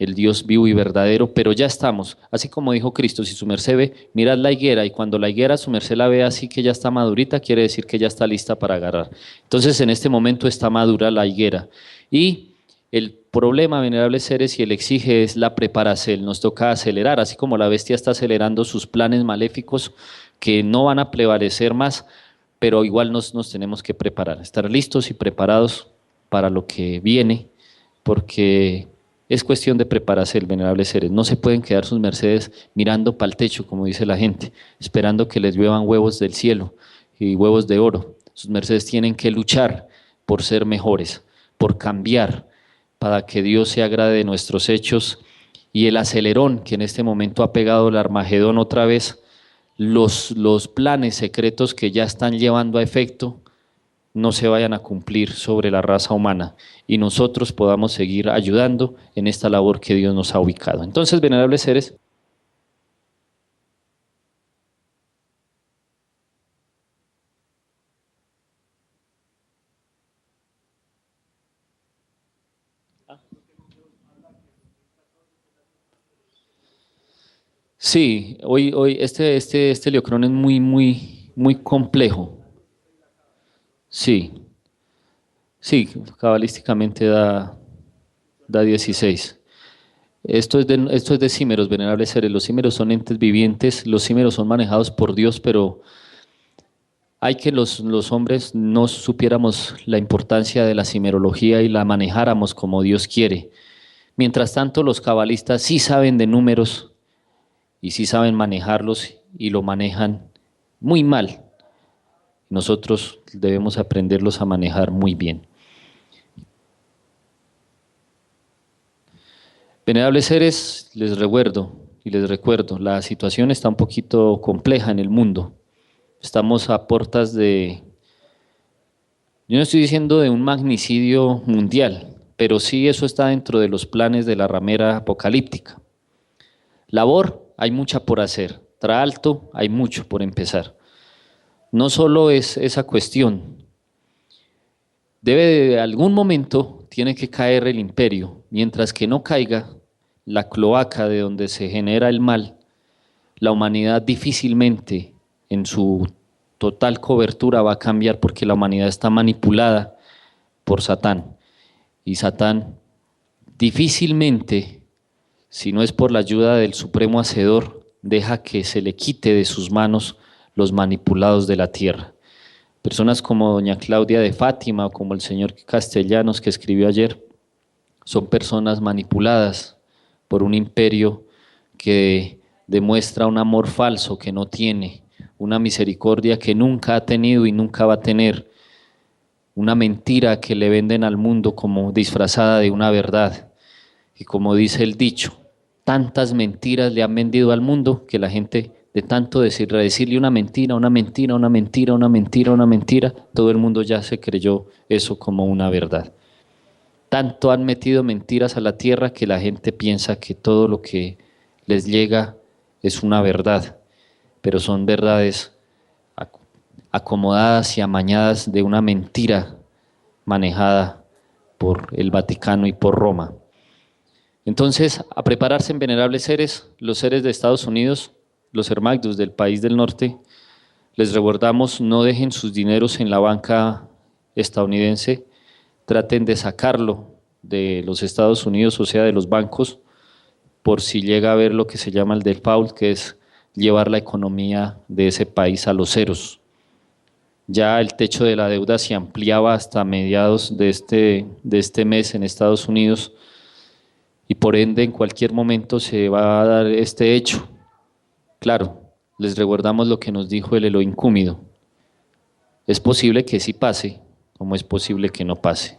el Dios vivo y verdadero, pero ya estamos. Así como dijo Cristo, si su merced ve, mirad la higuera, y cuando la higuera su merced la ve así que ya está madurita, quiere decir que ya está lista para agarrar. Entonces en este momento está madura la higuera. Y el problema, venerables seres, y el exige es la preparación. Nos toca acelerar, así como la bestia está acelerando sus planes maléficos que no van a prevalecer más, pero igual nos tenemos que preparar, estar listos y preparados para lo que viene, porque es cuestión de prepararse, venerables seres. No se pueden quedar sus mercedes mirando para el techo, como dice la gente, esperando que les lluevan huevos del cielo y huevos de oro. Sus mercedes tienen que luchar por ser mejores, por cambiar, para que Dios se agrade de nuestros hechos, y el acelerón que en este momento ha pegado el Armagedón otra vez, los planes secretos que ya están llevando a efecto no se vayan a cumplir sobre la raza humana y nosotros podamos seguir ayudando en esta labor que Dios nos ha ubicado. Entonces, venerables seres, sí, hoy este Leocrón es muy complejo. Sí, sí, cabalísticamente da 16. Esto es de címeros, venerables seres. Los címeros son entes vivientes, los címeros son manejados por Dios, pero hay que los hombres no supiéramos la importancia de la cimerología y la manejáramos como Dios quiere. Mientras tanto, los cabalistas sí saben de números y sí saben manejarlos y lo manejan muy mal. Nosotros debemos aprenderlos a manejar muy bien. Venerables seres, les recuerdo, la situación está un poquito compleja en el mundo. Estamos a puertas de, yo no estoy diciendo de un magnicidio mundial, pero sí eso está dentro de los planes de la ramera apocalíptica. Labor, hay mucha por hacer. Traalto, hay mucho por empezar. No solo es esa cuestión. De algún momento tiene que caer el imperio. Mientras que no caiga la cloaca de donde se genera el mal, la humanidad difícilmente en su total cobertura va a cambiar, porque la humanidad está manipulada por Satán. Y Satán difícilmente, si no es por la ayuda del Supremo Hacedor, deja que se le quite de sus manos los manipulados de la tierra. Personas como doña Claudia de Fátima o como el señor Castellanos que escribió ayer, son personas manipuladas por un imperio que demuestra un amor falso que no tiene, una misericordia que nunca ha tenido y nunca va a tener, una mentira que le venden al mundo como disfrazada de una verdad. Y como dice el dicho, tantas mentiras le han vendido al mundo que la gente, de tanto decirle una mentira, todo el mundo ya se creyó eso como una verdad. Tanto han metido mentiras a la tierra que la gente piensa que todo lo que les llega es una verdad, pero son verdades acomodadas y amañadas de una mentira manejada por el Vaticano y por Roma. Entonces, a prepararse en venerables seres, los seres de Estados Unidos, los Hermagdus del país del norte, les recordamos, no dejen sus dineros en la banca estadounidense, traten de sacarlo de los Estados Unidos, o sea, de los bancos, por si llega a haber lo que se llama el default, que es llevar la economía de ese país a los ceros. Ya el techo de la deuda se ampliaba hasta mediados de este mes en Estados Unidos y por ende en cualquier momento se va a dar este hecho. Claro, les recordamos lo que nos dijo el Elohim Cúmido. Es posible que sí pase, como es posible que no pase,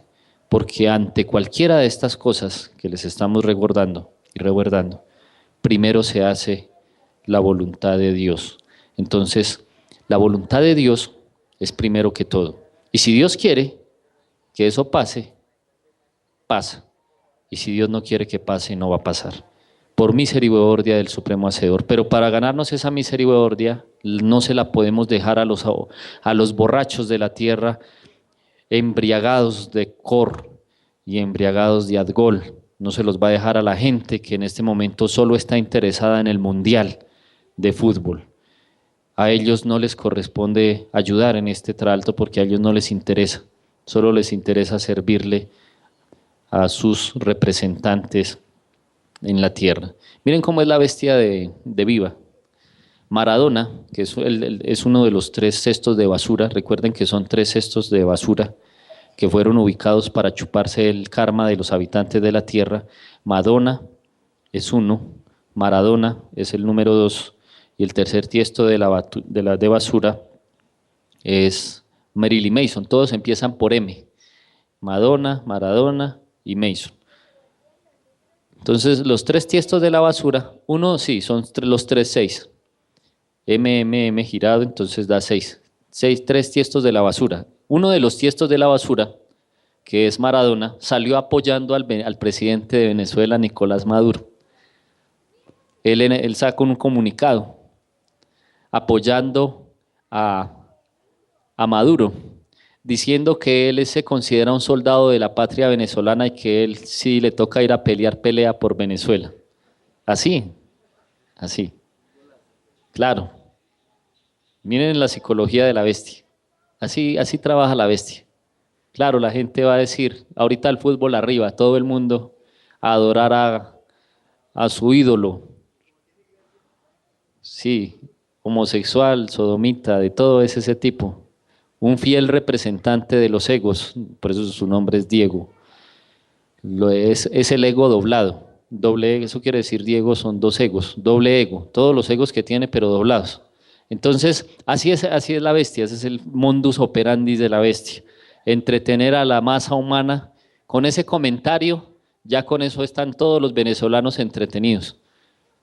porque ante cualquiera de estas cosas que les estamos recordando y reguardando, primero se hace la voluntad de Dios. Entonces, la voluntad de Dios es primero que todo. Y si Dios quiere que eso pase, pasa. Y si Dios no quiere que pase, no va a pasar. Por misericordia del Supremo Hacedor. Pero para ganarnos esa misericordia, no se la podemos dejar a los borrachos de la tierra, embriagados de cor y embriagados de adgol. No se los va a dejar a la gente que en este momento solo está interesada en el mundial de fútbol. A ellos no les corresponde ayudar en este tralto porque a ellos no les interesa. Solo les interesa servirle a sus representantes en la tierra. Miren cómo es la bestia de viva. Maradona, que es uno de los 3 cestos de basura, recuerden que son 3 cestos de basura que fueron ubicados para chuparse el karma de los habitantes de la tierra. Madonna es 1, Maradona es el número 2, y el tercer tiesto de basura es Marilyn Manson. Todos empiezan por M. Madonna, Maradona y Manson. Entonces, los 3 tiestos de la basura, uno sí, son los 3, 6. M girado, entonces da 6. 3 tiestos de la basura. Uno de los tiestos de la basura, que es Maradona, salió apoyando al presidente de Venezuela, Nicolás Maduro. Él sacó un comunicado apoyando a Maduro, diciendo que él se considera un soldado de la patria venezolana y que él sí le toca ir a pelear, pelea por Venezuela. Así. Claro. Miren la psicología de la bestia. Así trabaja la bestia. Claro, la gente va a decir, ahorita el fútbol arriba, todo el mundo a adorar a su ídolo. Sí, homosexual, sodomita, de todo ese tipo. Un fiel representante de los egos, por eso su nombre es Diego. Es el ego doblado. Eso quiere decir, Diego, son 2 egos, doble ego, todos los egos que tiene, pero doblados. Entonces, así es la bestia, ese es el modus operandi de la bestia. Entretener a la masa humana con ese comentario, ya con eso están todos los venezolanos entretenidos.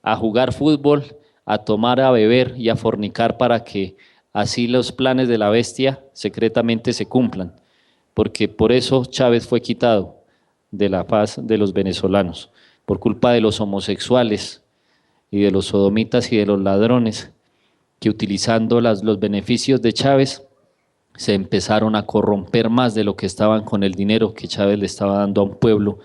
A jugar fútbol, a tomar, a beber y a fornicar para que así los planes de la bestia secretamente se cumplan. Porque por eso Chávez fue quitado de la paz de los venezolanos, por culpa de los homosexuales y de los sodomitas y de los ladrones, que utilizando los beneficios de Chávez se empezaron a corromper más de lo que estaban con el dinero que Chávez le estaba dando a un pueblo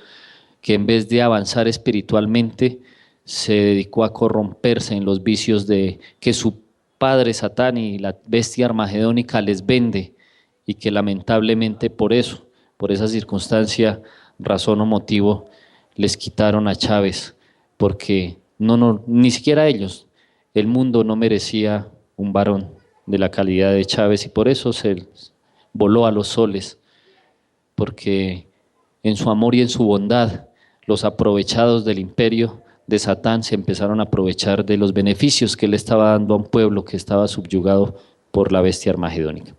que en vez de avanzar espiritualmente se dedicó a corromperse en los vicios de que su padre Satán y la bestia armagedónica les vende, y que lamentablemente por esa circunstancia, razón o motivo, les quitaron a Chávez, porque ni siquiera ellos, el mundo no merecía un varón de la calidad de Chávez, y por eso se voló a los soles, porque en su amor y en su bondad, los aprovechados del imperio de Satán se empezaron a aprovechar de los beneficios que él estaba dando a un pueblo que estaba subyugado por la bestia armagedónica.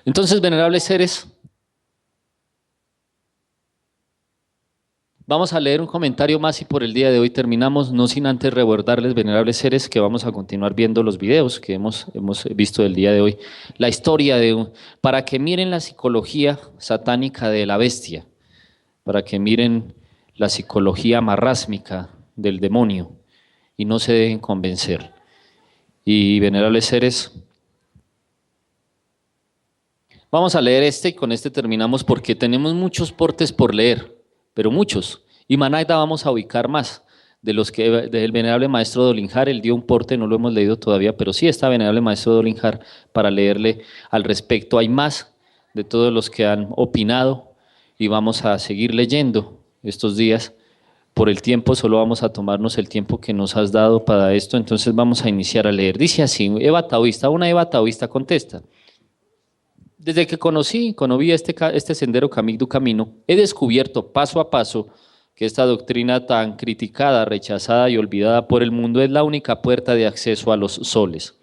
Entonces, venerables seres, vamos a leer un comentario más y por el día de hoy terminamos, no sin antes recordarles, venerables seres, que vamos a continuar viendo los videos que hemos visto del día de hoy. La historia para que miren la psicología satánica de la bestia, para que miren la psicología marrásmica del demonio y no se dejen convencer. Y venerables seres, vamos a leer y con este terminamos porque tenemos muchos portes por leer, pero muchos. Y Manaida vamos a ubicar más de los que del venerable maestro Dolinjar. Él dio un porte, no lo hemos leído todavía, pero sí está venerable maestro Dolinjar para leerle al respecto. Hay más de todos los que han opinado y vamos a seguir leyendo estos días Por el tiempo solo vamos a tomarnos el tiempo que nos has dado para esto, entonces vamos a iniciar a leer. Dice así, una Eva taoísta contesta. Desde que conocí este sendero camino, he descubierto paso a paso que esta doctrina tan criticada, rechazada y olvidada por el mundo es la única puerta de acceso a los soles.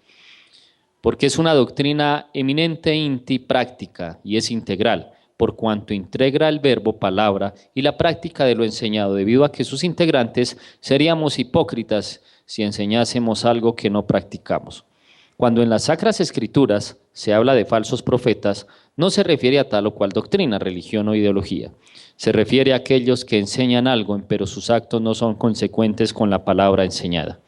Porque es una doctrina eminente práctica y es integral, por cuanto integra el verbo, palabra y la práctica de lo enseñado, debido a que sus integrantes seríamos hipócritas si enseñásemos algo que no practicamos. Cuando en las Sacras Escrituras se habla de falsos profetas, no se refiere a tal o cual doctrina, religión o ideología. Se refiere a aquellos que enseñan algo, pero sus actos no son consecuentes con la palabra enseñada.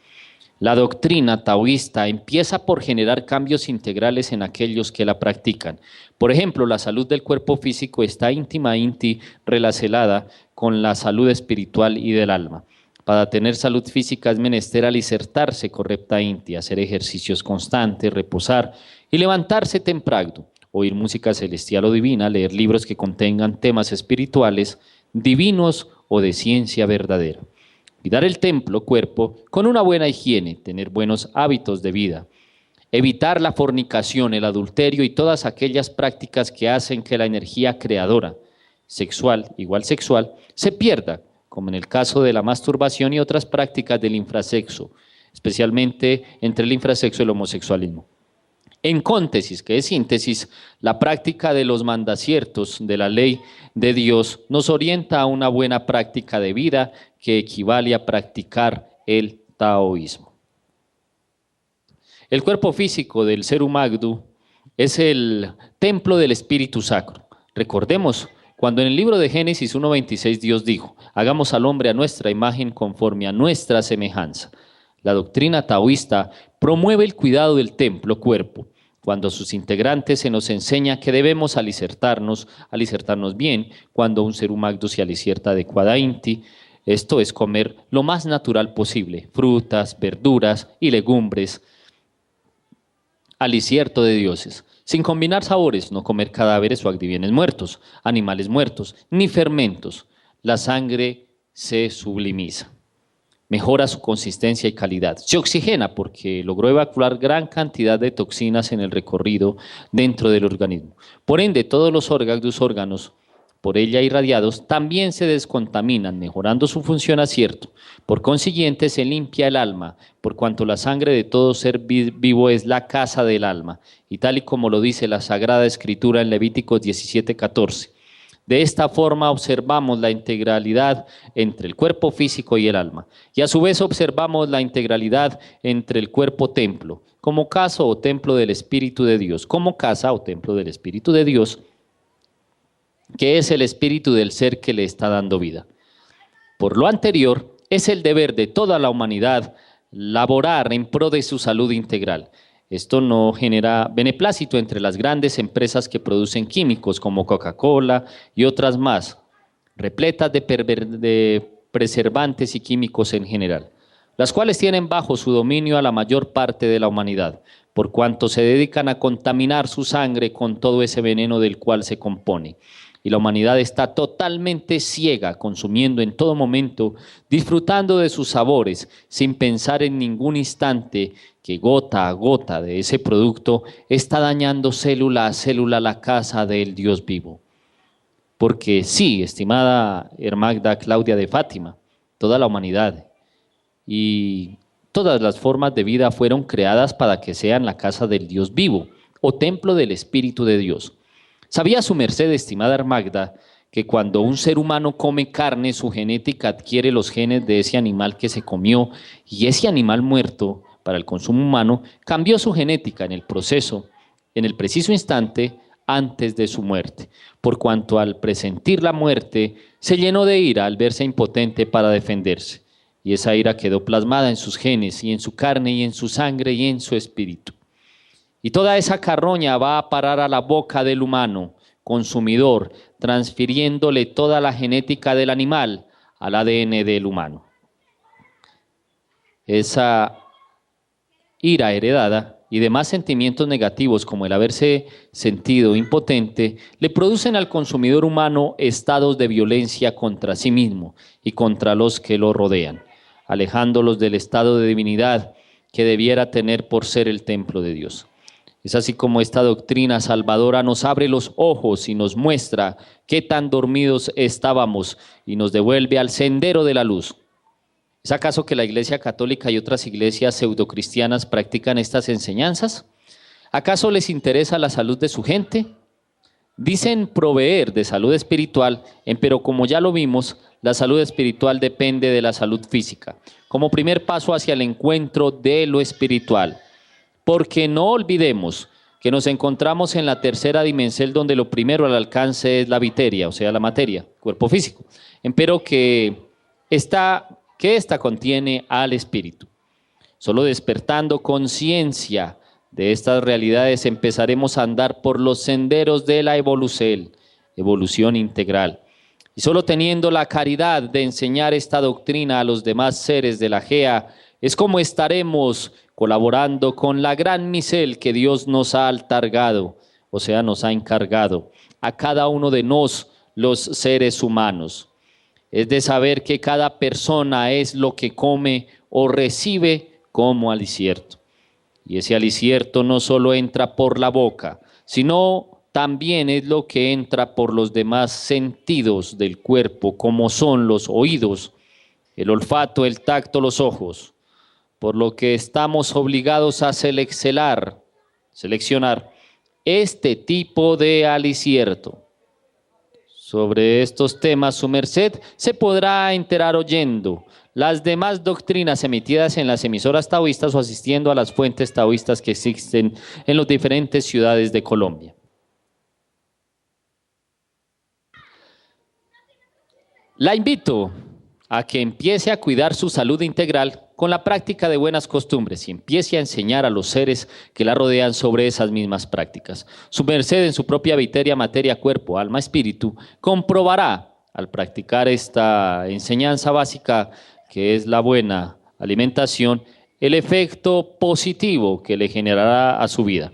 La doctrina taoísta empieza por generar cambios integrales en aquellos que la practican. Por ejemplo, la salud del cuerpo físico está íntimamente relacionada con la salud espiritual y del alma. Para tener salud física es menester alicertarse correctamente, hacer ejercicios constantes, reposar y levantarse temprano, oír música celestial o divina, leer libros que contengan temas espirituales, divinos o de ciencia verdadera. Cuidar el templo, cuerpo, con una buena higiene, tener buenos hábitos de vida. Evitar la fornicación, el adulterio y todas aquellas prácticas que hacen que la energía creadora, sexual, se pierda, como en el caso de la masturbación y otras prácticas del infrasexo, especialmente entre el infrasexo y el homosexualismo. En cóntesis, que es síntesis, la práctica de los mandaciertos de la ley de Dios nos orienta a una buena práctica de vida que equivale a practicar el taoísmo. El cuerpo físico del ser humano es el templo del Espíritu Sacro. Recordemos, cuando en el libro de Génesis 1:26 Dios dijo, hagamos al hombre a nuestra imagen conforme a nuestra semejanza. La doctrina taoísta promueve el cuidado del templo cuerpo, cuando a sus integrantes se nos enseña que debemos alicertarnos bien, cuando un ser humano se alicierta adecuadamente, esto es comer lo más natural posible, frutas, verduras y legumbres, alicierto de dioses, sin combinar sabores, no comer cadáveres o adivines muertos, animales muertos, ni fermentos. La sangre se sublimiza, mejora su consistencia y calidad, se oxigena porque logró evacuar gran cantidad de toxinas en el recorrido dentro del organismo. Por ende, todos los órganos por ella irradiados también se descontaminan, mejorando su función acierto. Por consiguiente, se limpia el alma, por cuanto la sangre de todo ser vivo es la casa del alma, y tal y como lo dice la Sagrada Escritura en Levíticos 17:14. De esta forma observamos la integralidad entre el cuerpo físico y el alma, y a su vez observamos la integralidad entre el cuerpo templo, como casa o templo del Espíritu de Dios, que es el espíritu del ser que le está dando vida. Por lo anterior, es el deber de toda la humanidad laborar en pro de su salud integral. Esto no genera beneplácito entre las grandes empresas que producen químicos como Coca-Cola y otras más, repletas de preservantes y químicos en general, las cuales tienen bajo su dominio a la mayor parte de la humanidad, por cuanto se dedican a contaminar su sangre con todo ese veneno del cual se compone. Y la humanidad está totalmente ciega, consumiendo en todo momento, disfrutando de sus sabores, sin pensar en ningún instante que gota a gota de ese producto está dañando célula a célula la casa del Dios vivo. Porque sí, estimada Hermagda Claudia de Fátima, toda la humanidad y todas las formas de vida fueron creadas para que sean la casa del Dios vivo o templo del Espíritu de Dios. ¿Sabía su merced, estimada Hermagda, que cuando un ser humano come carne, su genética adquiere los genes de ese animal que se comió y ese animal muerto para el consumo humano cambió su genética en el preciso instante antes de su muerte, por cuanto al presentir la muerte se llenó de ira al verse impotente para defenderse, y esa ira quedó plasmada en sus genes y en su carne y en su sangre y en su espíritu. Y toda esa carroña va a parar a la boca del humano, consumidor, transfiriéndole toda la genética del animal al ADN del humano. Esa ira heredada y demás sentimientos negativos como el haberse sentido impotente, le producen al consumidor humano estados de violencia contra sí mismo y contra los que lo rodean, alejándolos del estado de divinidad que debiera tener por ser el templo de Dios. Es así como esta doctrina salvadora nos abre los ojos y nos muestra qué tan dormidos estábamos y nos devuelve al sendero de la luz. ¿Es acaso que la Iglesia Católica y otras iglesias pseudocristianas practican estas enseñanzas? ¿Acaso les interesa la salud de su gente? Dicen proveer de salud espiritual, pero como ya lo vimos, la salud espiritual depende de la salud física, como primer paso hacia el encuentro de lo espiritual. Porque no olvidemos que nos encontramos en la tercera dimensión donde lo primero al alcance es la viteria, o sea, la materia, cuerpo físico, pero que esta contiene al espíritu. Solo despertando conciencia de estas realidades empezaremos a andar por los senderos de la evolución integral. Y solo teniendo la caridad de enseñar esta doctrina a los demás seres de la GEA, es como estaremos colaborando con la gran misel que Dios nos ha altargado, o sea, nos ha encargado a cada uno de los seres humanos. Es de saber que cada persona es lo que come o recibe como alicierto. Y ese alicierto no solo entra por la boca, sino también es lo que entra por los demás sentidos del cuerpo, como son los oídos, el olfato, el tacto, los ojos, por lo que estamos obligados a seleccionar este tipo de alicierto. Sobre estos temas, su merced se podrá enterar oyendo las demás doctrinas emitidas en las emisoras taoístas o asistiendo a las fuentes taoístas que existen en las diferentes ciudades de Colombia. La invito a que empiece a cuidar su salud integral con la práctica de buenas costumbres y empiece a enseñar a los seres que la rodean sobre esas mismas prácticas. Su merced en su propia viteria, materia, cuerpo, alma, espíritu, comprobará al practicar esta enseñanza básica que es la buena alimentación, el efecto positivo que le generará a su vida.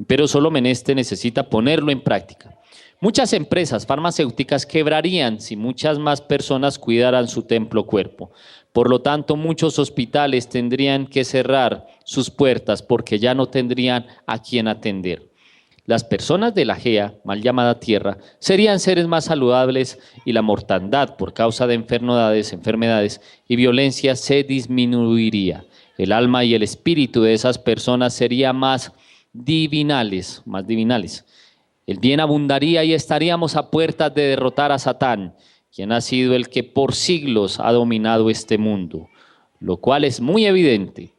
Pero solo menester necesita ponerlo en práctica. Muchas empresas farmacéuticas quebrarían si muchas más personas cuidaran su templo cuerpo. Por lo tanto, muchos hospitales tendrían que cerrar sus puertas porque ya no tendrían a quien atender. Las personas de la GEA, mal llamada Tierra, serían seres más saludables y la mortandad por causa de enfermedades y violencia se disminuiría. El alma y el espíritu de esas personas serían más divinales. El bien abundaría y estaríamos a puertas de derrotar a Satán, quien ha sido el que por siglos ha dominado este mundo, lo cual es muy evidente.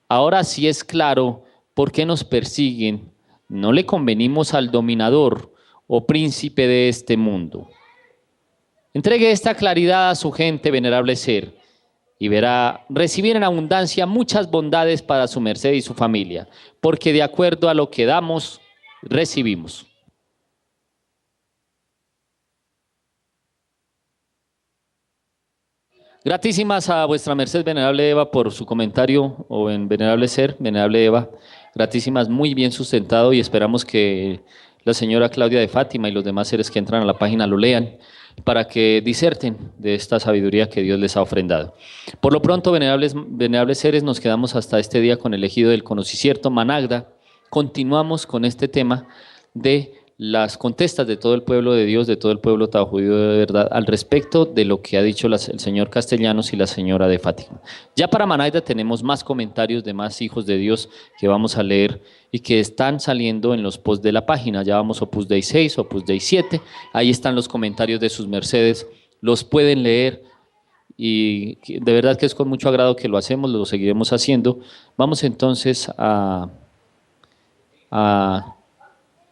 Ahora sí es claro por qué nos persiguen. No le convenimos al dominador o príncipe de este mundo. Entregue esta claridad a su gente, venerable ser, y verá recibir en abundancia muchas bondades para su merced y su familia, porque de acuerdo a lo que damos, recibimos. Gratísimas a vuestra merced, venerable Eva, por su comentario, o en venerable ser, venerable Eva. Gratísimas, muy bien sustentado, y esperamos que la señora Claudia de Fátima y los demás seres que entran a la página lo lean para que diserten de esta sabiduría que Dios les ha ofrendado. Por lo pronto, venerables seres, nos quedamos hasta este día con el ejido del Conocicierto, Managda. Continuamos con este tema de las contestas de todo el pueblo de Dios, de todo el pueblo taojudío de verdad, al respecto de lo que ha dicho el señor Castellanos y la señora de Fátima. Ya para Managda tenemos más comentarios de más hijos de Dios que vamos a leer y que están saliendo en los posts de la página. Ya vamos Opus Dei 6, Opus Dei 7, ahí están los comentarios de sus mercedes, los pueden leer y de verdad que es con mucho agrado que lo hacemos, lo seguiremos haciendo. Vamos entonces a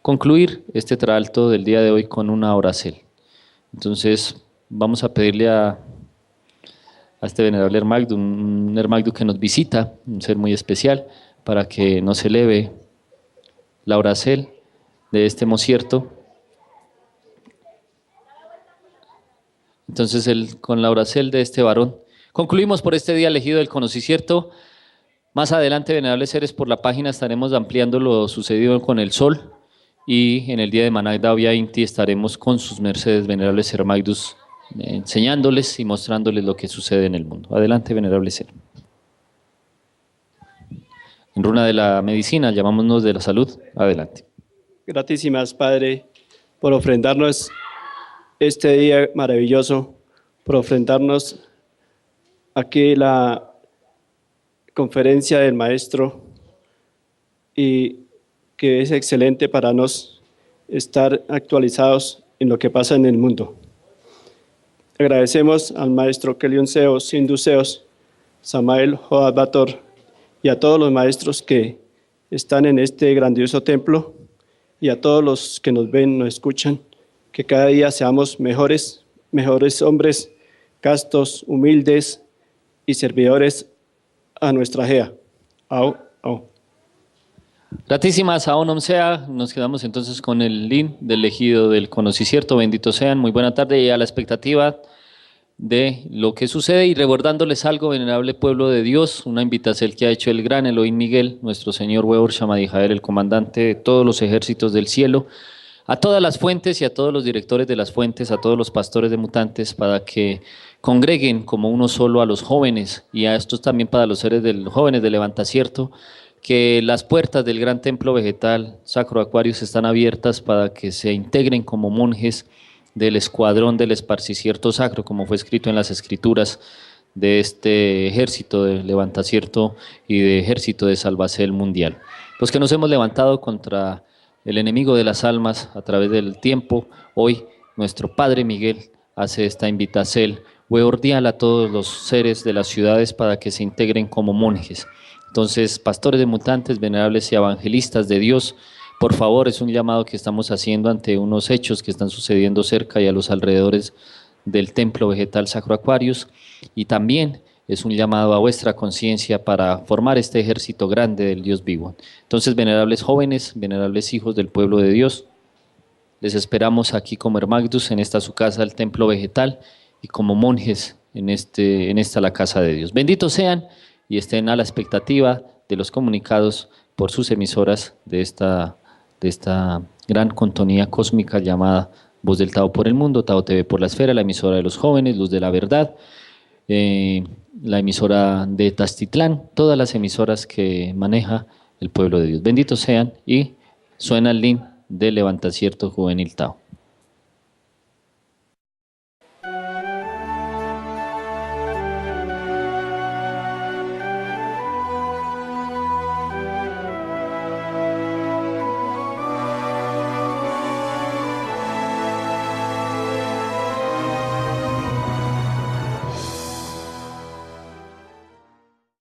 concluir este tralto del día de hoy con una oracel. Entonces vamos a pedirle a este venerable Hermagdu, un Hermagdu que nos visita, un ser muy especial, para que nos eleve la oracel de este mocierto. Entonces con la oracel de este varón concluimos por este día elegido del Conocicierto. Más adelante, venerables seres, por la página estaremos ampliando lo sucedido con el sol y en el día de Managda Via Inti estaremos con sus mercedes, venerables Hermaidus, enseñándoles y mostrándoles lo que sucede en el mundo. Adelante, venerable ser. En runa de la medicina, llamámonos de la salud. Adelante. Gratísimas, Padre, por ofrendarnos este día maravilloso, por ofrendarnos aquí la conferencia del Maestro y que es excelente para nos estar actualizados en lo que pasa en el mundo. Agradecemos al Maestro Kelion Seos, Sindhu Seos, Samael Joad Bator y a todos los maestros que están en este grandioso templo y a todos los que nos ven, nos escuchan, que cada día seamos mejores hombres, castos, humildes y servidores a nuestra Gea. Au, au. Gratísimas, aún sea. Nos quedamos entonces con el link del elegido del conocicierto. Bendito sean, muy buena tarde y a la expectativa de lo que sucede y recordándoles algo, venerable pueblo de Dios, una invitación que ha hecho el gran Elohim Miguel, nuestro señor Weor Shamadijael, el comandante de todos los ejércitos del cielo, a todas las fuentes y a todos los directores de las fuentes, a todos los pastores de mutantes, para que congreguen como uno solo a los jóvenes y a estos también para los seres de los jóvenes de Levantacierto, que las puertas del gran templo vegetal Sacro Aquarius están abiertas para que se integren como monjes del escuadrón del esparcicierto sacro, como fue escrito en las escrituras de este ejército de Levantacierto y de ejército de Salvacel mundial. Los que nos hemos levantado contra el enemigo de las almas a través del tiempo, hoy nuestro Padre Miguel hace esta invitación weordial a todos los seres de las ciudades para que se integren como monjes. Entonces, pastores de mutantes, venerables y evangelistas de Dios, por favor, es un llamado que estamos haciendo ante unos hechos que están sucediendo cerca y a los alrededores del templo vegetal Sacro Aquarius, y también es un llamado a vuestra conciencia para formar este ejército grande del Dios vivo. Entonces, venerables jóvenes, venerables hijos del pueblo de Dios, les esperamos aquí como Hermagdus en esta su casa, el templo vegetal, y como monjes en esta la casa de Dios. Benditos sean y estén a la expectativa de los comunicados por sus emisoras de esta gran contonía cósmica llamada Voz del Tao por el Mundo, Tao TV por la Esfera, la emisora de los jóvenes, Luz de la Verdad, la emisora de Tastitlán, todas las emisoras que maneja el pueblo de Dios. Benditos sean y suena el link de Levantacierto Juvenil Tao.